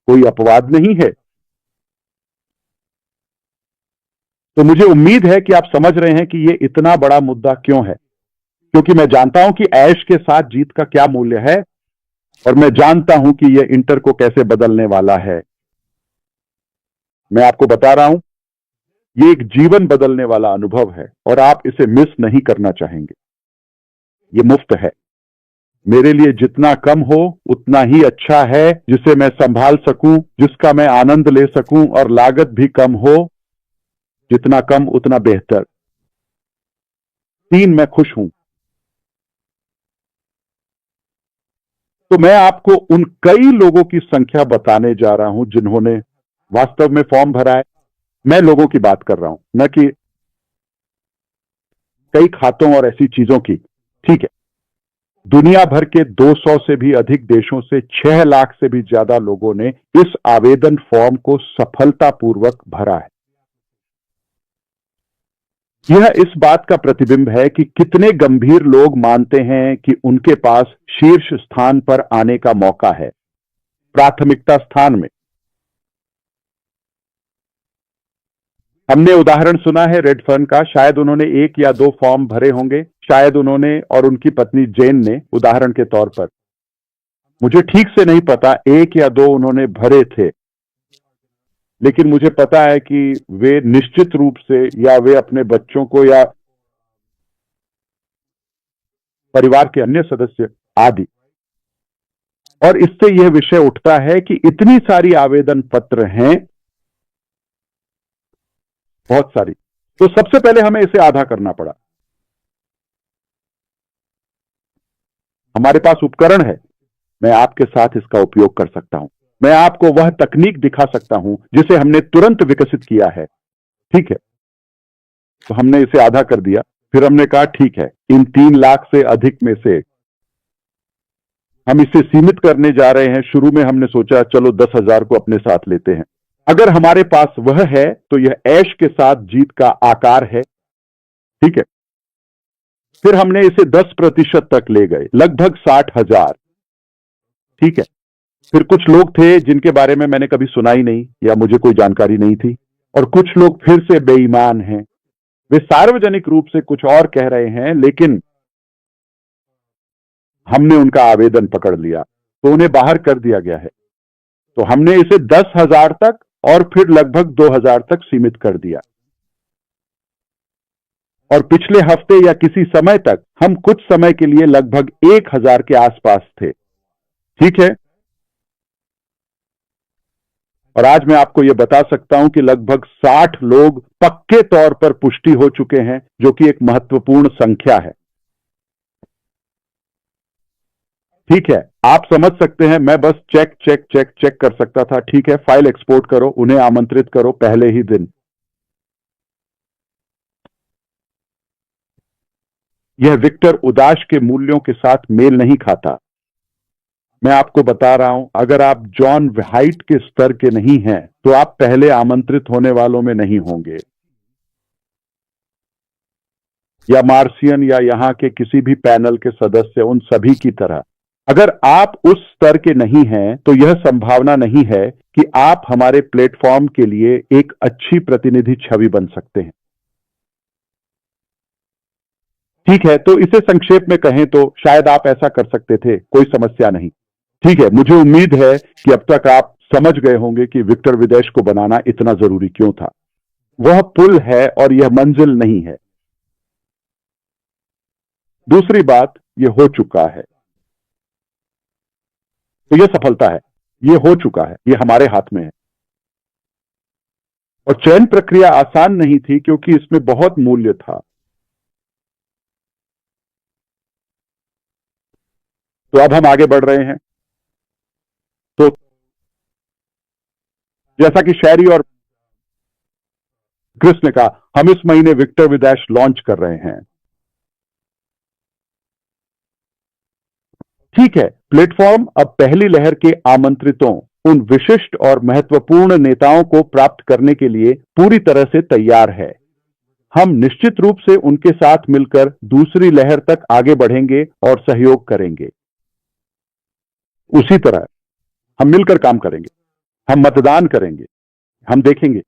कोई अपवाद नहीं है। तो मुझे उम्मीद है कि आप समझ रहे हैं कि यह इतना बड़ा मुद्दा क्यों है, क्योंकि मैं जानता हूं कि ऐश के साथ जीत का क्या मूल्य है, और मैं जानता हूं कि यह इंटर को कैसे बदलने वाला है। मैं आपको बता रहा हूं, यह एक जीवन बदलने वाला अनुभव है और आप इसे मिस नहीं करना चाहेंगे। यह मुफ्त है। मेरे लिए जितना कम हो उतना ही अच्छा है, जिसे मैं संभाल सकूं, जिसका मैं आनंद ले सकूं, और लागत भी कम हो। जितना कम उतना बेहतर। 3, मैं खुश हूं। तो मैं आपको उन कई लोगों की संख्या बताने जा रहा हूं जिन्होंने वास्तव में फॉर्म भरा है। मैं लोगों की बात कर रहा हूं, न कि कई खातों और ऐसी चीजों की, ठीक है। दुनिया भर के 200 से भी अधिक देशों से 6 लाख से भी ज्यादा लोगों ने इस आवेदन फॉर्म को सफलतापूर्वक भरा है। यह इस बात का प्रतिबिंब है कि कितने गंभीर लोग मानते हैं कि उनके पास शीर्ष स्थान पर आने का मौका है, प्राथमिकता स्थान में। हमने उदाहरण सुना है रेडफर्न का, शायद उन्होंने 1 या 2 फॉर्म भरे होंगे, शायद उन्होंने और उनकी पत्नी जेन ने, उदाहरण के तौर पर। मुझे ठीक से नहीं पता 1 या 2 उन्होंने भरे थे, लेकिन मुझे पता है कि वे निश्चित रूप से, या वे अपने बच्चों को या परिवार के अन्य सदस्य आदि। और इससे यह विषय उठता है कि इतनी सारी आवेदन पत्र हैं, बहुत सारी, तो सबसे पहले हमें इसे आधा करना पड़ा। हमारे पास उपकरण है, मैं आपके साथ इसका उपयोग कर सकता हूं। मैं आपको वह तकनीक दिखा सकता हूं जिसे हमने तुरंत विकसित किया है, ठीक है। तो हमने इसे आधा कर दिया। फिर हमने कहा ठीक है, इन 3 लाख से अधिक में से हम इसे सीमित करने जा रहे हैं। शुरू में हमने सोचा चलो 10,000 को अपने साथ लेते हैं। अगर हमारे पास वह है तो यह ऐश के साथ जीत का आकार है, ठीक है। फिर हमने इसे 10% तक ले गए, लगभग 60,000, ठीक है। फिर कुछ लोग थे जिनके बारे में मैंने कभी सुना ही नहीं या मुझे कोई जानकारी नहीं थी, और कुछ लोग फिर से बेईमान हैं। वे सार्वजनिक रूप से कुछ और कह रहे हैं, लेकिन हमने उनका आवेदन पकड़ लिया तो उन्हें बाहर कर दिया गया है। तो हमने इसे 10,000 तक और फिर लगभग 2,000 तक सीमित कर दिया। और पिछले हफ्ते या किसी समय तक हम कुछ समय के लिए लगभग 1,000 के आसपास थे, ठीक है। और आज मैं आपको यह बता सकता हूं कि लगभग 60 लोग पक्के तौर पर पुष्टि हो चुके हैं, जो कि एक महत्वपूर्ण संख्या है, ठीक है। आप समझ सकते हैं, मैं बस चेक चेक चेक चेक कर सकता था, ठीक है। फाइल एक्सपोर्ट करो, उन्हें आमंत्रित करो पहले ही दिन। यह विक्टर उदाश के मूल्यों के साथ मेल नहीं खाता। मैं आपको बता रहा हूं, अगर आप जॉन हाइट के स्तर के नहीं हैं तो आप पहले आमंत्रित होने वालों में नहीं होंगे, या मार्सियन या यहां के किसी भी पैनल के सदस्य, उन सभी की तरह। अगर आप उस स्तर के नहीं हैं तो यह संभावना नहीं है कि आप हमारे प्लेटफॉर्म के लिए एक अच्छी प्रतिनिधि छवि बन सकते हैं, ठीक है। तो इसे संक्षेप में कहें तो शायद आप ऐसा कर सकते थे, कोई समस्या नहीं, ठीक है। मुझे उम्मीद है कि अब तक आप समझ गए होंगे कि विक्टर विदेश को बनाना इतना जरूरी क्यों था। वह पुल है और यह मंजिल नहीं है। दूसरी बात, यह हो चुका है, तो यह सफलता है। यह हो चुका है, यह हमारे हाथ में है। और चयन प्रक्रिया आसान नहीं थी क्योंकि इसमें बहुत मूल्य था। तो अब हम आगे बढ़ रहे हैं। तो जैसा कि शहरी और क्रिस ने कहा, हम इस महीने विक्टर विद ऐश लॉन्च कर रहे हैं। ठीक है, प्लेटफॉर्म अब पहली लहर के आमंत्रितों, उन विशिष्ट और महत्वपूर्ण नेताओं को प्राप्त करने के लिए पूरी तरह से तैयार है। हम निश्चित रूप से उनके साथ मिलकर दूसरी लहर तक आगे बढ़ेंगे और सहयोग करेंगे। उसी तरह हम मिलकर काम करेंगे, हम मतदान करेंगे, हम देखेंगे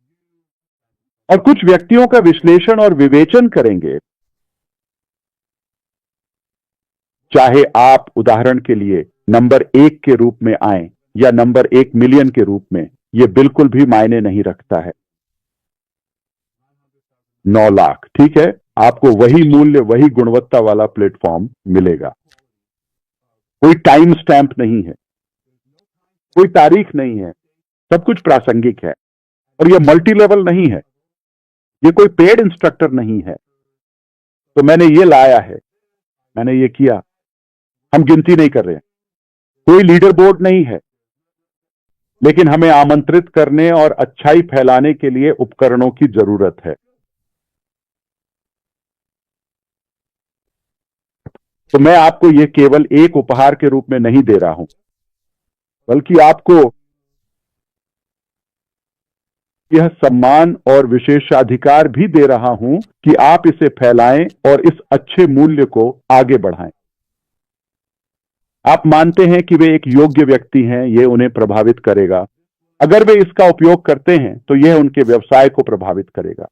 और कुछ व्यक्तियों का विश्लेषण और विवेचन करेंगे। चाहे आप उदाहरण के लिए नंबर 1 के रूप में आए या नंबर 1 मिलियन के रूप में, यह बिल्कुल भी मायने नहीं रखता है। 9 लाख, ठीक है, आपको वही मूल्य, वही गुणवत्ता वाला प्लेटफॉर्म मिलेगा। कोई टाइम स्टैंप नहीं है, कोई तारीख नहीं है, सब कुछ प्रासंगिक है। और यह मल्टी लेवल नहीं है, यह कोई पेड इंस्ट्रक्टर नहीं है। तो मैंने ये लाया है, मैंने ये किया, हम गिनती नहीं कर रहे हैं, कोई लीडर बोर्ड नहीं है, लेकिन हमें आमंत्रित करने और अच्छाई फैलाने के लिए उपकरणों की जरूरत है। तो मैं आपको यह केवल एक उपहार के रूप में नहीं दे रहा हूं, बल्कि आपको यह सम्मान और विशेषाधिकार भी दे रहा हूं कि आप इसे फैलाएं और इस अच्छे मूल्य को आगे बढ़ाएं। आप मानते हैं कि वे एक योग्य व्यक्ति हैं, यह उन्हें प्रभावित करेगा। अगर वे इसका उपयोग करते हैं तो यह उनके व्यवसाय को प्रभावित करेगा,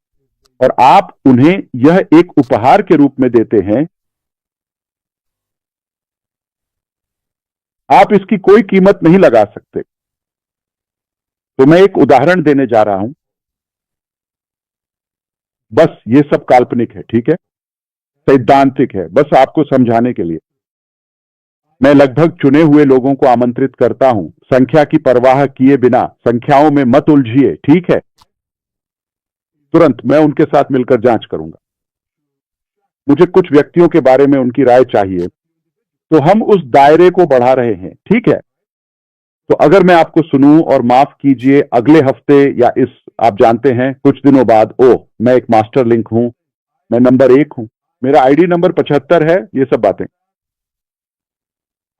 और आप उन्हें यह एक उपहार के रूप में देते हैं। आप इसकी कोई कीमत नहीं लगा सकते। तो मैं एक उदाहरण देने जा रहा हूं, बस ये सब काल्पनिक है, ठीक है, सैद्धांतिक है, बस आपको समझाने के लिए। मैं लगभग चुने हुए लोगों को आमंत्रित करता हूं, संख्या की परवाह किए बिना। संख्याओं में मत उलझिए, ठीक है। तुरंत मैं उनके साथ मिलकर जांच करूंगा। मुझे कुछ व्यक्तियों के बारे में उनकी राय चाहिए, तो हम उस दायरे को बढ़ा रहे हैं, ठीक है। तो अगर मैं आपको सुनूं और माफ कीजिए अगले हफ्ते या इस, आप जानते हैं, कुछ दिनों बाद, ओह मैं एक मास्टर लिंक हूं, मैं नंबर 1 हूं, मेरा आईडी नंबर 75 है, ये सब बातें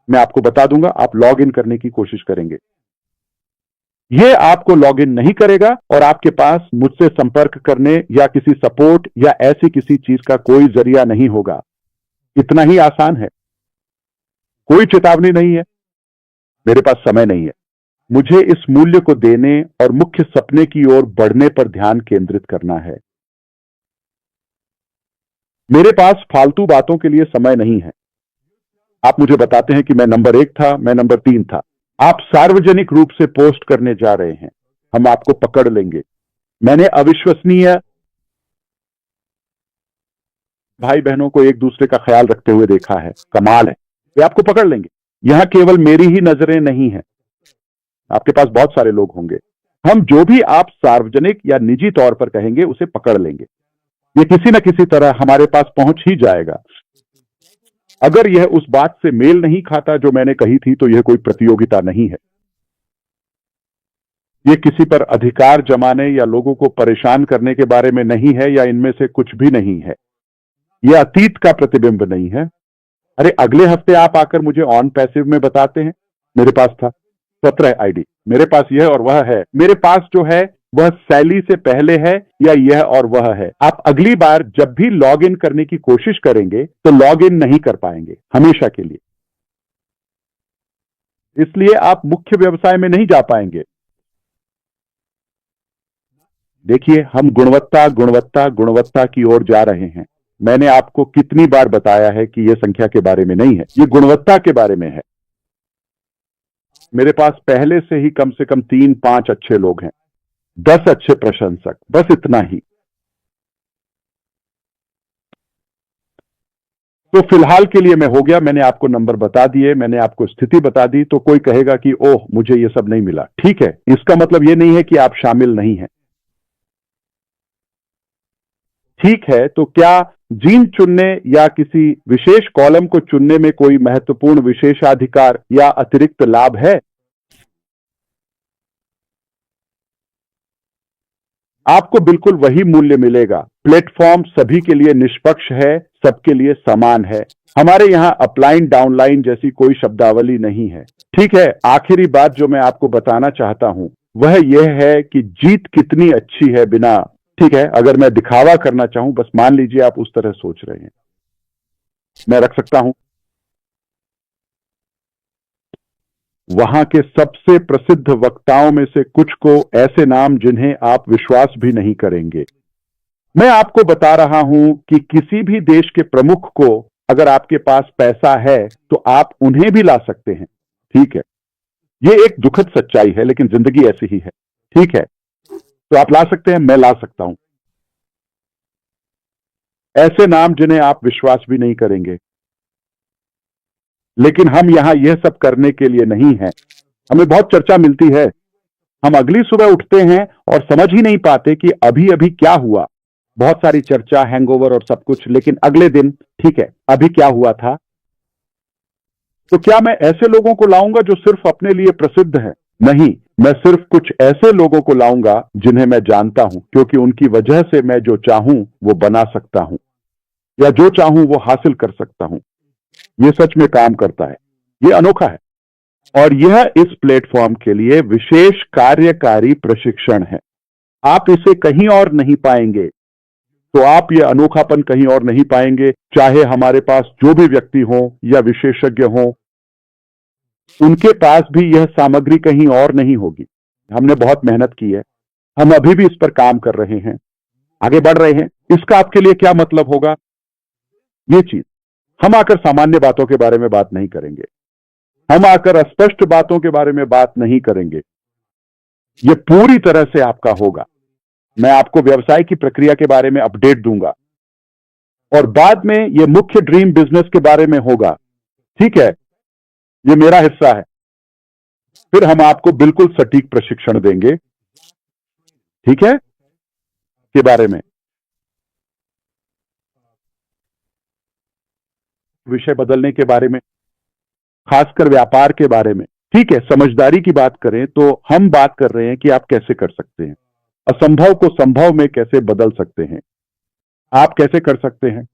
मैं आपको बता दूंगा। आप लॉग इन करने की कोशिश करेंगे, यह आपको लॉग इन नहीं करेगा और आपके पास मुझसे संपर्क करने या किसी सपोर्ट या ऐसी किसी चीज का कोई जरिया नहीं होगा। इतना ही आसान है। कोई चेतावनी नहीं है, मेरे पास समय नहीं है। मुझे इस मूल्य को देने और मुख्य सपने की ओर बढ़ने पर ध्यान केंद्रित करना है। मेरे पास फालतू बातों के लिए समय नहीं है। आप मुझे बताते हैं कि मैं नंबर 1 था, मैं नंबर 3 था। आप सार्वजनिक रूप से पोस्ट करने जा रहे हैं, हम आपको पकड़ लेंगे। मैंने अविश्वसनीय भाई बहनों को एक दूसरे का ख्याल रखते हुए देखा है, कमाल है। वे आपको पकड़ लेंगे। यहां केवल मेरी ही नजरें नहीं है, आपके पास बहुत सारे लोग होंगे। हम जो भी आप सार्वजनिक या निजी तौर पर कहेंगे उसे पकड़ लेंगे। ये किसी न किसी तरह हमारे पास पहुंच ही जाएगा। अगर यह उस बात से मेल नहीं खाता जो मैंने कही थी, तो यह कोई प्रतियोगिता नहीं है। यह किसी पर अधिकार जमाने या लोगों को परेशान करने के बारे में नहीं है, या इनमें से कुछ भी नहीं है। यह अतीत का प्रतिबिंब नहीं है। अरे अगले हफ्ते आप आकर मुझे ऑन पैसिव में बताते हैं, मेरे पास था 17 आईडी, मेरे पास यह और वह है, मेरे पास जो है वह सैली से पहले है, या यह और वह है। आप अगली बार जब भी लॉग इन करने की कोशिश करेंगे तो लॉग इन नहीं कर पाएंगे, हमेशा के लिए। इसलिए आप मुख्य व्यवसाय में नहीं जा पाएंगे। देखिए, हम गुणवत्ता गुणवत्ता गुणवत्ता की ओर जा रहे हैं। मैंने आपको कितनी बार बताया है कि यह संख्या के बारे में नहीं है, यह गुणवत्ता के बारे में है। मेरे पास पहले से ही कम से कम 3-5 अच्छे लोग हैं, 10 अच्छे प्रशंसक, बस इतना ही। तो फिलहाल के लिए मैं हो गया, मैंने आपको नंबर बता दिए, मैंने आपको स्थिति बता दी। तो कोई कहेगा कि ओह मुझे ये सब नहीं मिला, ठीक है, इसका मतलब ये नहीं है कि आप शामिल नहीं हैं। ठीक है, तो क्या जीन चुनने या किसी विशेष कॉलम को चुनने में कोई महत्वपूर्ण विशेषाधिकार या अतिरिक्त लाभ है? आपको बिल्कुल वही मूल्य मिलेगा। प्लेटफॉर्म सभी के लिए निष्पक्ष है, सबके लिए समान है। हमारे यहां अपलाइन डाउनलाइन जैसी कोई शब्दावली नहीं है। ठीक है, आखिरी बात जो मैं आपको बताना चाहता हूं वह यह है कि जीत कितनी अच्छी है बिना, ठीक है, अगर मैं दिखावा करना चाहूं, बस मान लीजिए आप उस तरह सोच रहे हैं, मैं रख सकता हूं वहां के सबसे प्रसिद्ध वक्ताओं में से कुछ को, ऐसे नाम जिन्हें आप विश्वास भी नहीं करेंगे। मैं आपको बता रहा हूं कि किसी भी देश के प्रमुख को अगर आपके पास पैसा है तो आप उन्हें भी ला सकते हैं। ठीक है, ये एक दुखद सच्चाई है लेकिन जिंदगी ऐसी ही है। ठीक है, तो आप ला सकते हैं, मैं ला सकता हूं ऐसे नाम जिन्हें आप विश्वास भी नहीं करेंगे। लेकिन हम यहां यह सब करने के लिए नहीं हैं। हमें बहुत चर्चा मिलती है, हम अगली सुबह उठते हैं और समझ ही नहीं पाते कि अभी अभी क्या हुआ। बहुत सारी चर्चा, हैंगओवर और सब कुछ, लेकिन अगले दिन ठीक है, अभी क्या हुआ था। तो क्या मैं ऐसे लोगों को लाऊंगा जो सिर्फ अपने लिए प्रसिद्ध हैं? नहीं, मैं सिर्फ कुछ ऐसे लोगों को लाऊंगा जिन्हें मैं जानता हूं, क्योंकि उनकी वजह से मैं जो चाहूं वो बना सकता हूं या जो चाहूं वो हासिल कर सकता हूं। ये सच में काम करता है, ये अनोखा है, और यह इस प्लेटफॉर्म के लिए विशेष कार्यकारी प्रशिक्षण है। आप इसे कहीं और नहीं पाएंगे। तो आप ये अनोखापन कहीं और नहीं पाएंगे, चाहे हमारे पास जो भी व्यक्ति हो या विशेषज्ञ हो, उनके पास भी यह सामग्री कहीं और नहीं होगी। हमने बहुत मेहनत की है, हम अभी भी इस पर काम कर रहे हैं, आगे बढ़ रहे हैं। इसका आपके लिए क्या मतलब होगा? ये चीज, हम आकर सामान्य बातों के बारे में बात नहीं करेंगे, हम आकर अस्पष्ट बातों के बारे में बात नहीं करेंगे। ये पूरी तरह से आपका होगा। मैं आपको व्यवसाय की प्रक्रिया के बारे में अपडेट दूंगा और बाद में ये मुख्य ड्रीम बिजनेस के बारे में होगा। ठीक है, ये मेरा हिस्सा है। फिर हम आपको बिल्कुल सटीक प्रशिक्षण देंगे, ठीक है, के बारे में, विषय बदलने के बारे में, खासकर व्यापार के बारे में। ठीक है, समझदारी की बात करें तो हम बात कर रहे हैं कि आप कैसे कर सकते हैं, असंभव को संभव में कैसे बदल सकते हैं। आप कैसे कर सकते हैं?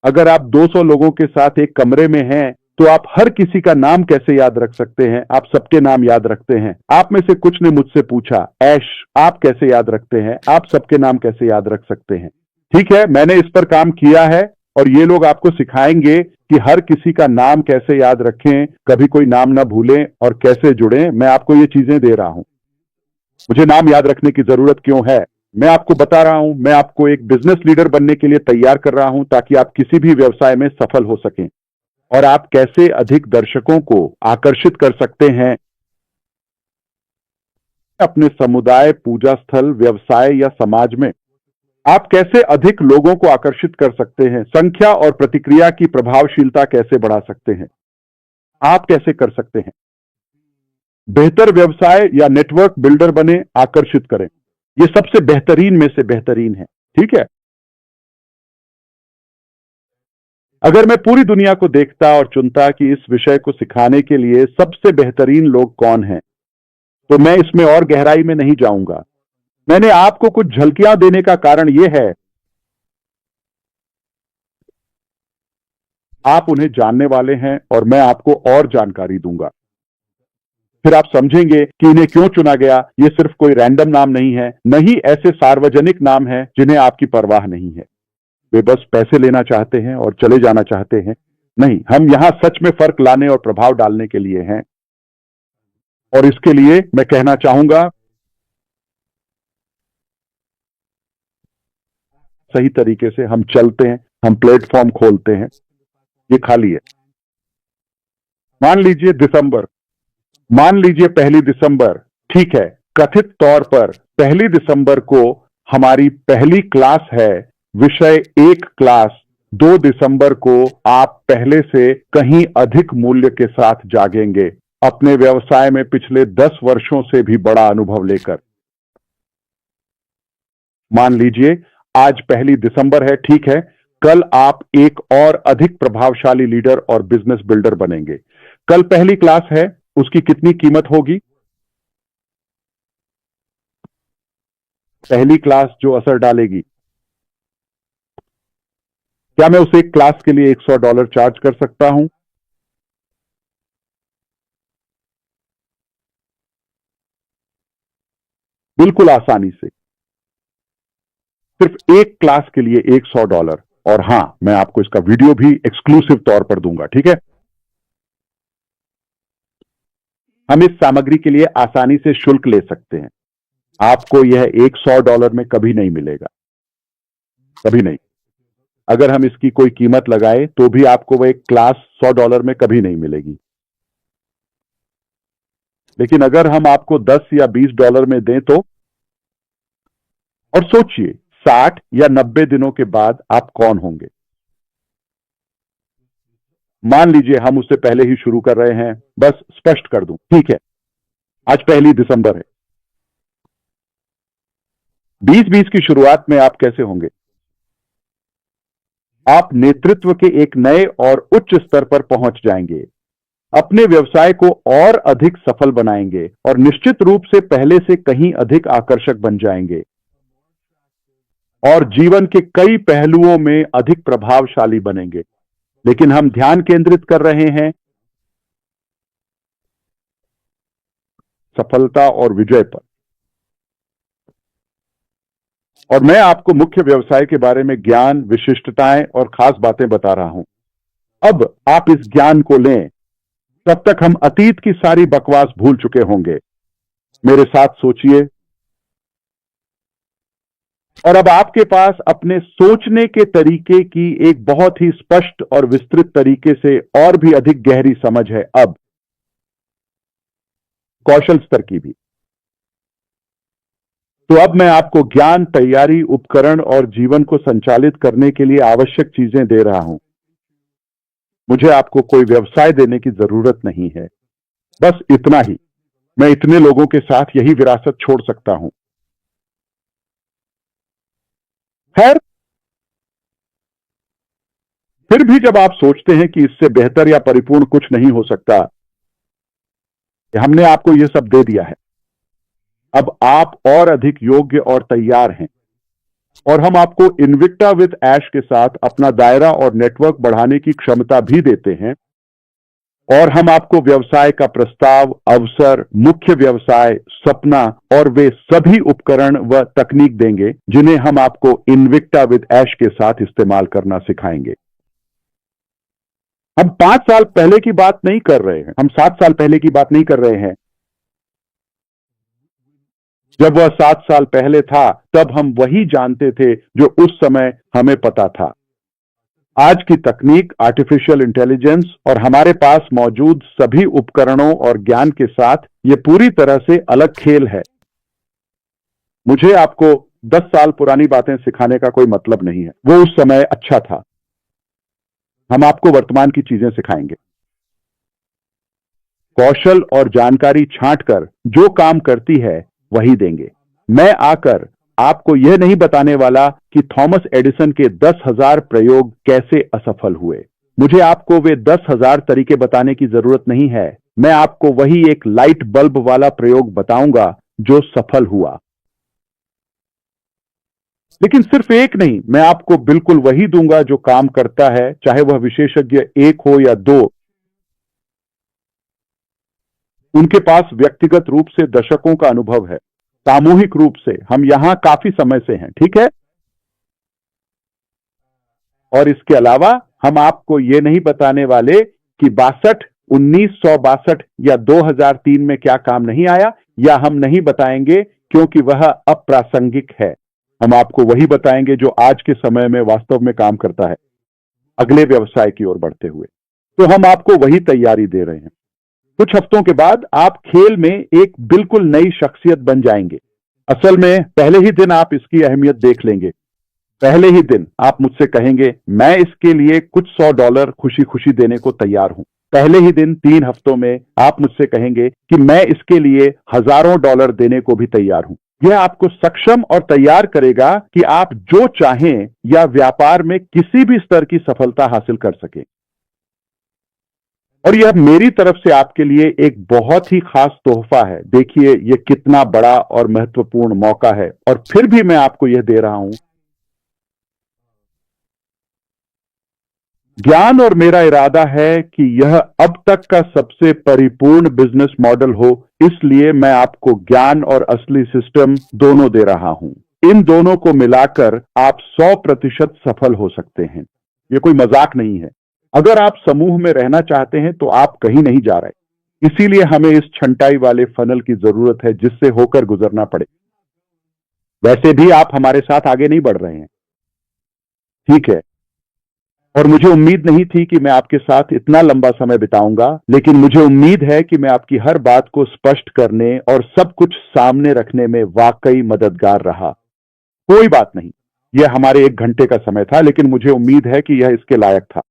अगर आप 200 लोगों के साथ एक कमरे में हैं तो आप हर किसी का नाम कैसे याद रख सकते हैं? आप सबके नाम याद रखते हैं। आप में से कुछ ने मुझसे पूछा, ऐश आप कैसे याद रखते हैं? आप सबके नाम कैसे याद रख सकते हैं? ठीक है, मैंने इस पर काम किया है और ये लोग आपको सिखाएंगे कि हर किसी का नाम कैसे याद रखें, कभी कोई नाम ना भूलें और कैसे जुड़ें। मैं आपको ये चीजें दे रहा हूं। मुझे नाम याद रखने की जरूरत क्यों है, मैं आपको बता रहा हूं। मैं आपको एक बिजनेस लीडर बनने के लिए तैयार कर रहा हूं ताकि आप किसी भी व्यवसाय में सफल हो सकें। और आप कैसे अधिक दर्शकों को आकर्षित कर सकते हैं अपने समुदाय, पूजा स्थल, व्यवसाय या समाज में। आप कैसे अधिक लोगों को आकर्षित कर सकते हैं, संख्या और प्रतिक्रिया की प्रभावशीलता कैसे बढ़ा सकते हैं, आप कैसे कर सकते हैं। बेहतर व्यवसाय या नेटवर्क बिल्डर बने, आकर्षित करें। ये सबसे बेहतरीन में से बेहतरीन है। ठीक है, अगर मैं पूरी दुनिया को देखता और चुनता कि इस विषय को सिखाने के लिए सबसे बेहतरीन लोग कौन हैं, तो मैं इसमें और गहराई में नहीं जाऊंगा। मैंने आपको कुछ झलकियां देने का कारण यह है आप उन्हें जानने वाले हैं और मैं आपको और जानकारी दूंगा। फिर आप समझेंगे कि इन्हें क्यों चुना गया। ये सिर्फ कोई रैंडम नाम नहीं है, नहीं ऐसे सार्वजनिक नाम है जिन्हें आपकी परवाह नहीं है। वे बस पैसे लेना चाहते हैं और चले जाना चाहते हैं। नहीं, हम यहां सच में फर्क लाने और प्रभाव डालने के लिए हैं। और इसके लिए मैं कहना चाहूंगा, सही तरीके से हम चलते हैं, हम प्लेटफॉर्म खोलते हैं। ये खाली है। मान लीजिए दिसंबर, मान लीजिए 1 दिसंबर, ठीक है, कथित तौर पर 1 दिसंबर को हमारी पहली क्लास है, विषय 1 क्लास। 2 दिसंबर को आप पहले से कहीं अधिक मूल्य के साथ जागेंगे, अपने व्यवसाय में पिछले 10 वर्षों से भी बड़ा अनुभव लेकर। मान लीजिए आज 1 दिसंबर है, ठीक है। कल आप एक और अधिक प्रभावशाली लीडर और बिजनेस बिल्डर बनेंगे। कल पहली क्लास है, उसकी कितनी कीमत होगी? पहली क्लास जो असर डालेगी, क्या मैं उस एक क्लास के लिए $100 चार्ज कर सकता हूं? बिल्कुल आसानी से, सिर्फ एक क्लास के लिए $100। और हां, मैं आपको इसका वीडियो भी एक्सक्लूसिव तौर पर दूंगा, ठीक है। हम इस सामग्री के लिए आसानी से शुल्क ले सकते हैं। आपको यह $100 में कभी नहीं मिलेगा, कभी नहीं। अगर हम इसकी कोई कीमत लगाए तो भी आपको वह एक क्लास $100 में कभी नहीं मिलेगी। लेकिन अगर हम आपको $10 या $20 में दें तो, और सोचिए 60 या 90 दिनों के बाद आप कौन होंगे। मान लीजिए हम उससे पहले ही शुरू कर रहे हैं, बस स्पष्ट कर दूं, ठीक है। आज 1 दिसंबर है। 2020 की शुरुआत में आप कैसे होंगे? आप नेतृत्व के एक नए और उच्च स्तर पर पहुंच जाएंगे, अपने व्यवसाय को और अधिक सफल बनाएंगे और निश्चित रूप से पहले से कहीं अधिक आकर्षक बन जाएंगे और जीवन के कई पहलुओं में अधिक प्रभावशाली बनेंगे। लेकिन हम ध्यान केंद्रित कर रहे हैं सफलता और विजय पर। और मैं आपको मुख्य व्यवसाय के बारे में ज्ञान, विशिष्टताएं और खास बातें बता रहा हूं। अब आप इस ज्ञान को लें, तब तक हम अतीत की सारी बकवास भूल चुके होंगे। मेरे साथ सोचिए, और अब आपके पास अपने सोचने के तरीके की एक बहुत ही स्पष्ट और विस्तृत तरीके से और भी अधिक गहरी समझ है, अब कौशल स्तर की भी। तो अब मैं आपको ज्ञान, तैयारी, उपकरण और जीवन को संचालित करने के लिए आवश्यक चीजें दे रहा हूं। मुझे आपको कोई व्यवसाय देने की जरूरत नहीं है, बस इतना ही। मैं इतने लोगों के साथ यही विरासत छोड़ सकता हूं। खैर, फिर भी जब आप सोचते हैं कि इससे बेहतर या परिपूर्ण कुछ नहीं हो सकता, हमने आपको यह सब दे दिया है। अब आप और अधिक योग्य और तैयार हैं, और हम आपको इन्विक्टा विद ऐश के साथ अपना दायरा और नेटवर्क बढ़ाने की क्षमता भी देते हैं। और हम आपको व्यवसाय का प्रस्ताव, अवसर, मुख्य व्यवसाय, सपना और वे सभी उपकरण व तकनीक देंगे जिन्हें हम आपको इन्विक्टा विद ऐश के साथ इस्तेमाल करना सिखाएंगे। हम 5 साल पहले की बात नहीं कर रहे हैं, हम 7 साल पहले की बात नहीं कर रहे हैं। जब वह 7 साल पहले था, तब हम वही जानते थे जो उस समय हमें पता था। आज की तकनीक, आर्टिफिशियल इंटेलिजेंस और हमारे पास मौजूद सभी उपकरणों और ज्ञान के साथ यह पूरी तरह से अलग खेल है। मुझे आपको 10 साल पुरानी बातें सिखाने का कोई मतलब नहीं है, वो उस समय अच्छा था। हम आपको वर्तमान की चीजें सिखाएंगे। कौशल और जानकारी छांटकर जो काम करती है वही देंगे। मैं आकर आपको यह नहीं बताने वाला कि थॉमस एडिसन के 10,000 प्रयोग कैसे असफल हुए। मुझे आपको वे 10,000 तरीके बताने की जरूरत नहीं है। मैं आपको वही एक लाइट बल्ब वाला प्रयोग बताऊंगा जो सफल हुआ। लेकिन सिर्फ एक नहीं, मैं आपको बिल्कुल वही दूंगा जो काम करता है, चाहे वह विशेषज्ञ 1 हो या 2। उनके पास व्यक्तिगत रूप से दशकों का अनुभव है, सामूहिक रूप से हम यहां काफी समय से हैं, ठीक है। और इसके अलावा हम आपको यह नहीं बताने वाले कि 1962 या 2003 में क्या काम नहीं आया, या हम नहीं बताएंगे क्योंकि वह अप्रासंगिक है। हम आपको वही बताएंगे जो आज के समय में वास्तव में काम करता है, अगले व्यवसाय की ओर बढ़ते हुए। तो हम आपको वही तैयारी दे रहे हैं। कुछ हफ्तों के बाद आप खेल में एक बिल्कुल नई शख्सियत बन जाएंगे। असल में पहले ही दिन आप इसकी अहमियत देख लेंगे। पहले ही दिन आप मुझसे कहेंगे, मैं इसके लिए कुछ $100 खुशी खुशी देने को तैयार हूं। पहले ही दिन 3 हफ्तों में आप मुझसे कहेंगे कि मैं इसके लिए हजारों डॉलर देने को भी तैयार हूं। यह आपको सक्षम और तैयार करेगा कि आप जो चाहें या व्यापार में किसी भी स्तर की सफलता हासिल कर सकें। और यह मेरी तरफ से आपके लिए एक बहुत ही खास तोहफा है। देखिए यह कितना बड़ा और महत्वपूर्ण मौका है, और फिर भी मैं आपको यह दे रहा हूं। ज्ञान और मेरा इरादा है कि यह अब तक का सबसे परिपूर्ण बिजनेस मॉडल हो, इसलिए मैं आपको ज्ञान और असली सिस्टम दोनों दे रहा हूं। इन दोनों को मिलाकर आप 100% सफल हो सकते हैं। यह कोई मजाक नहीं है। अगर आप समूह में रहना चाहते हैं तो आप कहीं नहीं जा रहे। इसीलिए हमें इस छंटाई वाले फनल की जरूरत है जिससे होकर गुजरना पड़े। वैसे भी आप हमारे साथ आगे नहीं बढ़ रहे हैं, ठीक है? और मुझे उम्मीद नहीं थी कि मैं आपके साथ इतना लंबा समय बिताऊंगा, लेकिन मुझे उम्मीद है कि मैं आपकी हर बात को स्पष्ट करने और सब कुछ सामने रखने में वाकई मददगार रहा। कोई बात नहीं, यह हमारे 1 घंटे का समय था, लेकिन मुझे उम्मीद है कि यह इसके लायक था।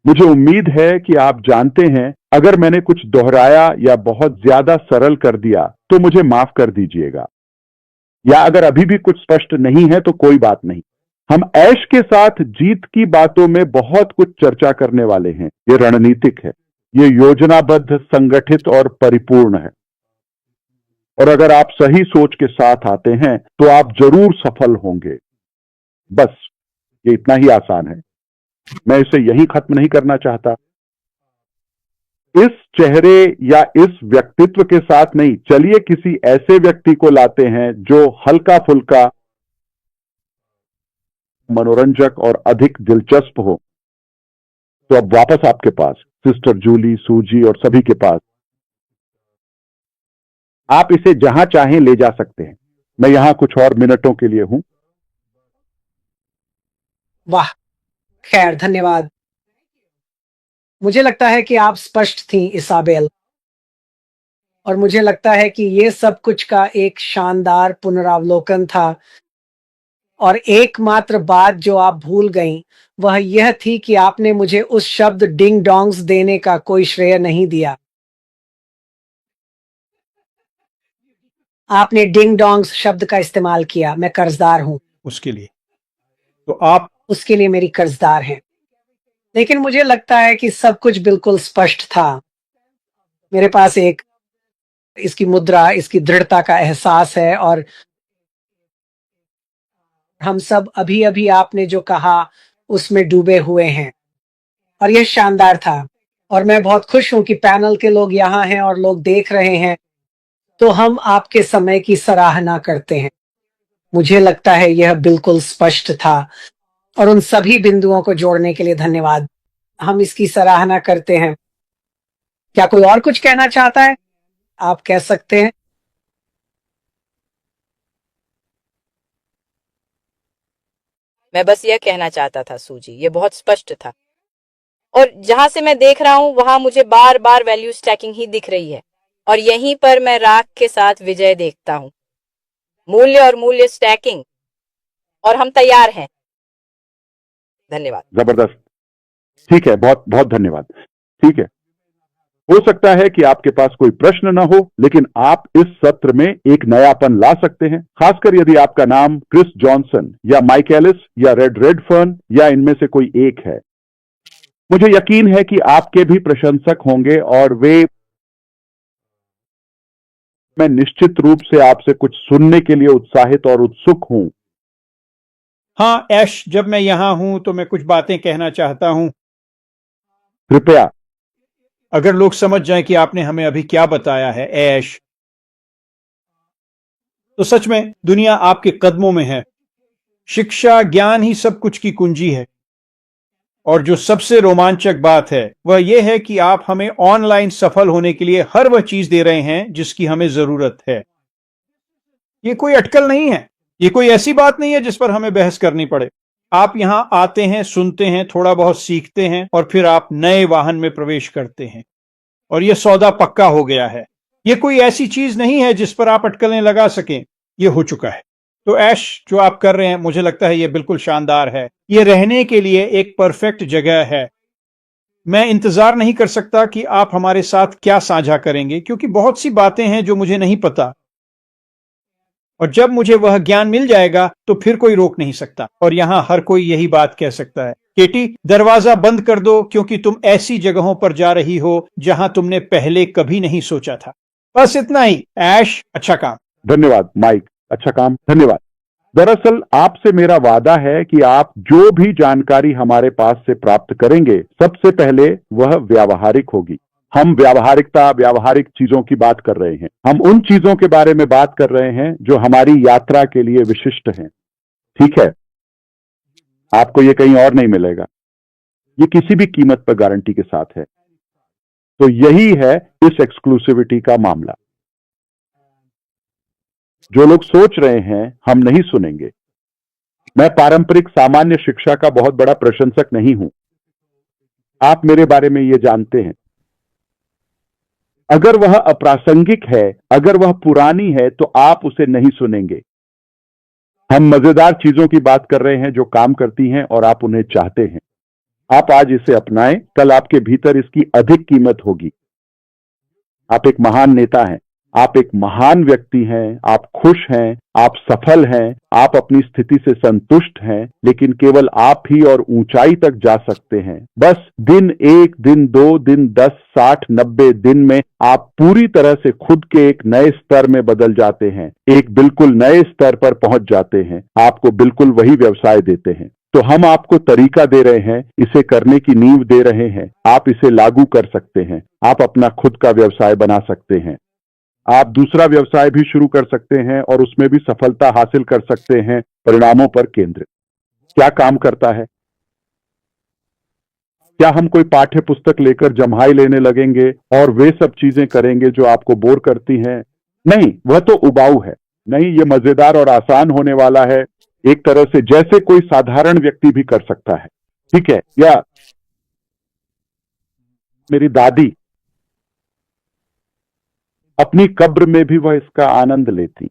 मुझे उम्मीद है कि आप जानते हैं, अगर मैंने कुछ दोहराया या बहुत ज्यादा सरल कर दिया तो मुझे माफ कर दीजिएगा, या अगर अभी भी कुछ स्पष्ट नहीं है तो कोई बात नहीं। हम ऐश के साथ जीत की बातों में बहुत कुछ चर्चा करने वाले हैं। ये रणनीतिक है, ये योजनाबद्ध, संगठित और परिपूर्ण है। और अगर आप सही सोच के साथ आते हैं तो आप जरूर सफल होंगे। बस ये इतना ही आसान है। मैं इसे यहीं खत्म नहीं करना चाहता। इस चेहरे या इस व्यक्तित्व के साथ नहीं, चलिए किसी ऐसे व्यक्ति को लाते हैं जो हल्का फुल्का, मनोरंजक और अधिक दिलचस्प हो। तो अब वापस आपके पास, सिस्टर जूली, सूजी और सभी के पास। आप इसे जहां चाहें ले जा सकते हैं। मैं यहां कुछ और मिनटों के लिए हूं। वाह, खैर धन्यवाद। मुझे लगता है कि आप स्पष्ट थीं इसाबेल, और मुझे लगता है कि ये सब कुछ का एक शानदार पुनरावलोकन था। और एकमात्र बात जो आप भूल गईं वह यह थी कि आपने मुझे उस शब्द डिंग डोंग्स देने का कोई श्रेय नहीं दिया। आपने डिंग डोंग्स शब्द का इस्तेमाल किया। मैं कर्जदार हूं उसके लिए। तो आप उसके लिए मेरी कर्जदार हैं। लेकिन मुझे लगता है कि सब कुछ बिल्कुल स्पष्ट था। मेरे पास एक इसकी मुद्रा, इसकी दृढ़ता का एहसास है, और हम सब अभी-अभी आपने जो कहा उसमें डूबे हुए हैं, और यह शानदार था। और मैं बहुत खुश हूं कि पैनल के लोग यहाँ हैं और लोग देख रहे हैं, तो हम आपके समय की सराहना करते हैं। मुझे लगता है यह बिल्कुल स्पष्ट था, और उन सभी बिंदुओं को जोड़ने के लिए धन्यवाद। हम इसकी सराहना करते हैं। क्या कोई और कुछ कहना चाहता है? आप कह सकते हैं। मैं बस यह कहना चाहता था सूजी, ये बहुत स्पष्ट था। और जहां से मैं देख रहा हूं वहां मुझे बार बार वैल्यू स्टैकिंग ही दिख रही है, और यहीं पर मैं राख के साथ विजय देखता हूं। मूल्य और मूल्य स्टैकिंग, और हम तैयार हैं। धन्यवाद। जबरदस्त। ठीक है, बहुत बहुत धन्यवाद। ठीक है, हो सकता है कि आपके पास कोई प्रश्न न हो, लेकिन आप इस सत्र में एक नयापन ला सकते हैं, खासकर यदि आपका नाम क्रिस जॉनसन या माइक एलिस या रेडफर्न या इनमें से कोई एक है। मुझे यकीन है कि आपके भी प्रशंसक होंगे, और मैं निश्चित रूप से आपसे कुछ सुनने के लिए उत्साहित और उत्सुक हूं। हाँ ऐश, जब मैं यहां हूं तो मैं कुछ बातें कहना चाहता हूं। कृपया। अगर लोग समझ जाएं कि आपने हमें अभी क्या बताया है ऐश, तो सच में दुनिया आपके कदमों में है। शिक्षा, ज्ञान ही सब कुछ की कुंजी है। और जो सबसे रोमांचक बात है वह यह है कि आप हमें ऑनलाइन सफल होने के लिए हर वह चीज दे रहे हैं जिसकी हमें जरूरत है। ये कोई अटकल नहीं है, ये कोई ऐसी बात नहीं है जिस पर हमें बहस करनी पड़े। आप यहां आते हैं, सुनते हैं, थोड़ा बहुत सीखते हैं, और फिर आप नए वाहन में प्रवेश करते हैं, और यह सौदा पक्का हो गया है। यह कोई ऐसी चीज नहीं है जिस पर आप अटकलें लगा सकें। यह हो चुका है। तो ऐश, जो आप कर रहे हैं, मुझे लगता है यह बिल्कुल शानदार है। यह रहने के लिए एक परफेक्ट जगह है। मैं इंतजार नहीं कर सकता कि आप हमारे साथ क्या साझा करेंगे, क्योंकि बहुत सी बातें हैं जो मुझे नहीं पता। और जब मुझे वह ज्ञान मिल जाएगा तो फिर कोई रोक नहीं सकता। और यहाँ हर कोई यही बात कह सकता है, केटी दरवाजा बंद कर दो, क्योंकि तुम ऐसी जगहों पर जा रही हो जहां तुमने पहले कभी नहीं सोचा था। बस इतना ही। ऐश, अच्छा काम। धन्यवाद माइक, अच्छा काम, धन्यवाद। दरअसल आपसे मेरा वादा है कि आप जो भी जानकारी हमारे पास से प्राप्त करेंगे, सबसे पहले वह व्यावहारिक होगी। हम व्यावहारिक चीजों की बात कर रहे हैं। हम उन चीजों के बारे में बात कर रहे हैं जो हमारी यात्रा के लिए विशिष्ट हैं। ठीक है, आपको ये कहीं और नहीं मिलेगा, ये किसी भी कीमत पर गारंटी के साथ है। तो यही है इस एक्सक्लूसिविटी का मामला। जो लोग सोच रहे हैं हम नहीं सुनेंगे, मैं पारंपरिक सामान्य शिक्षा का बहुत बड़ा प्रशंसक नहीं हूं। आप मेरे बारे में ये जानते हैं। अगर वह अप्रासंगिक है, अगर वह पुरानी है, तो आप उसे नहीं सुनेंगे। हम मजेदार चीजों की बात कर रहे हैं जो काम करती हैं और आप उन्हें चाहते हैं। आप आज इसे अपनाएं, कल आपके भीतर इसकी अधिक कीमत होगी। आप एक महान नेता हैं, आप एक महान व्यक्ति हैं, आप खुश हैं, आप सफल हैं, आप अपनी स्थिति से संतुष्ट हैं, लेकिन केवल आप ही और ऊंचाई तक जा सकते हैं। बस दिन 1, दिन 2, दिन 10, 60, 90 दिन में आप पूरी तरह से खुद के एक नए स्तर में बदल जाते हैं, एक बिल्कुल नए स्तर पर पहुंच जाते हैं। आपको बिल्कुल वही व्यवसाय देते हैं। तो हम आपको तरीका दे रहे हैं, इसे करने की नींव दे रहे हैं। आप इसे लागू कर सकते हैं। आप अपना खुद का व्यवसाय बना सकते हैं। आप दूसरा व्यवसाय भी शुरू कर सकते हैं और उसमें भी सफलता हासिल कर सकते हैं, परिणामों पर केंद्रित। क्या काम करता है? क्या हम कोई पाठ्य पुस्तक लेकर जम्हाई लेने लगेंगे और वे सब चीजें करेंगे जो आपको बोर करती हैं? नहीं, वह तो उबाऊ है। नहीं, ये मजेदार और आसान होने वाला है, एक तरह से जैसे कोई साधारण व्यक्ति भी कर सकता है। ठीक है? या मेरी दादी, अपनी कब्र में भी वह इसका आनंद लेती।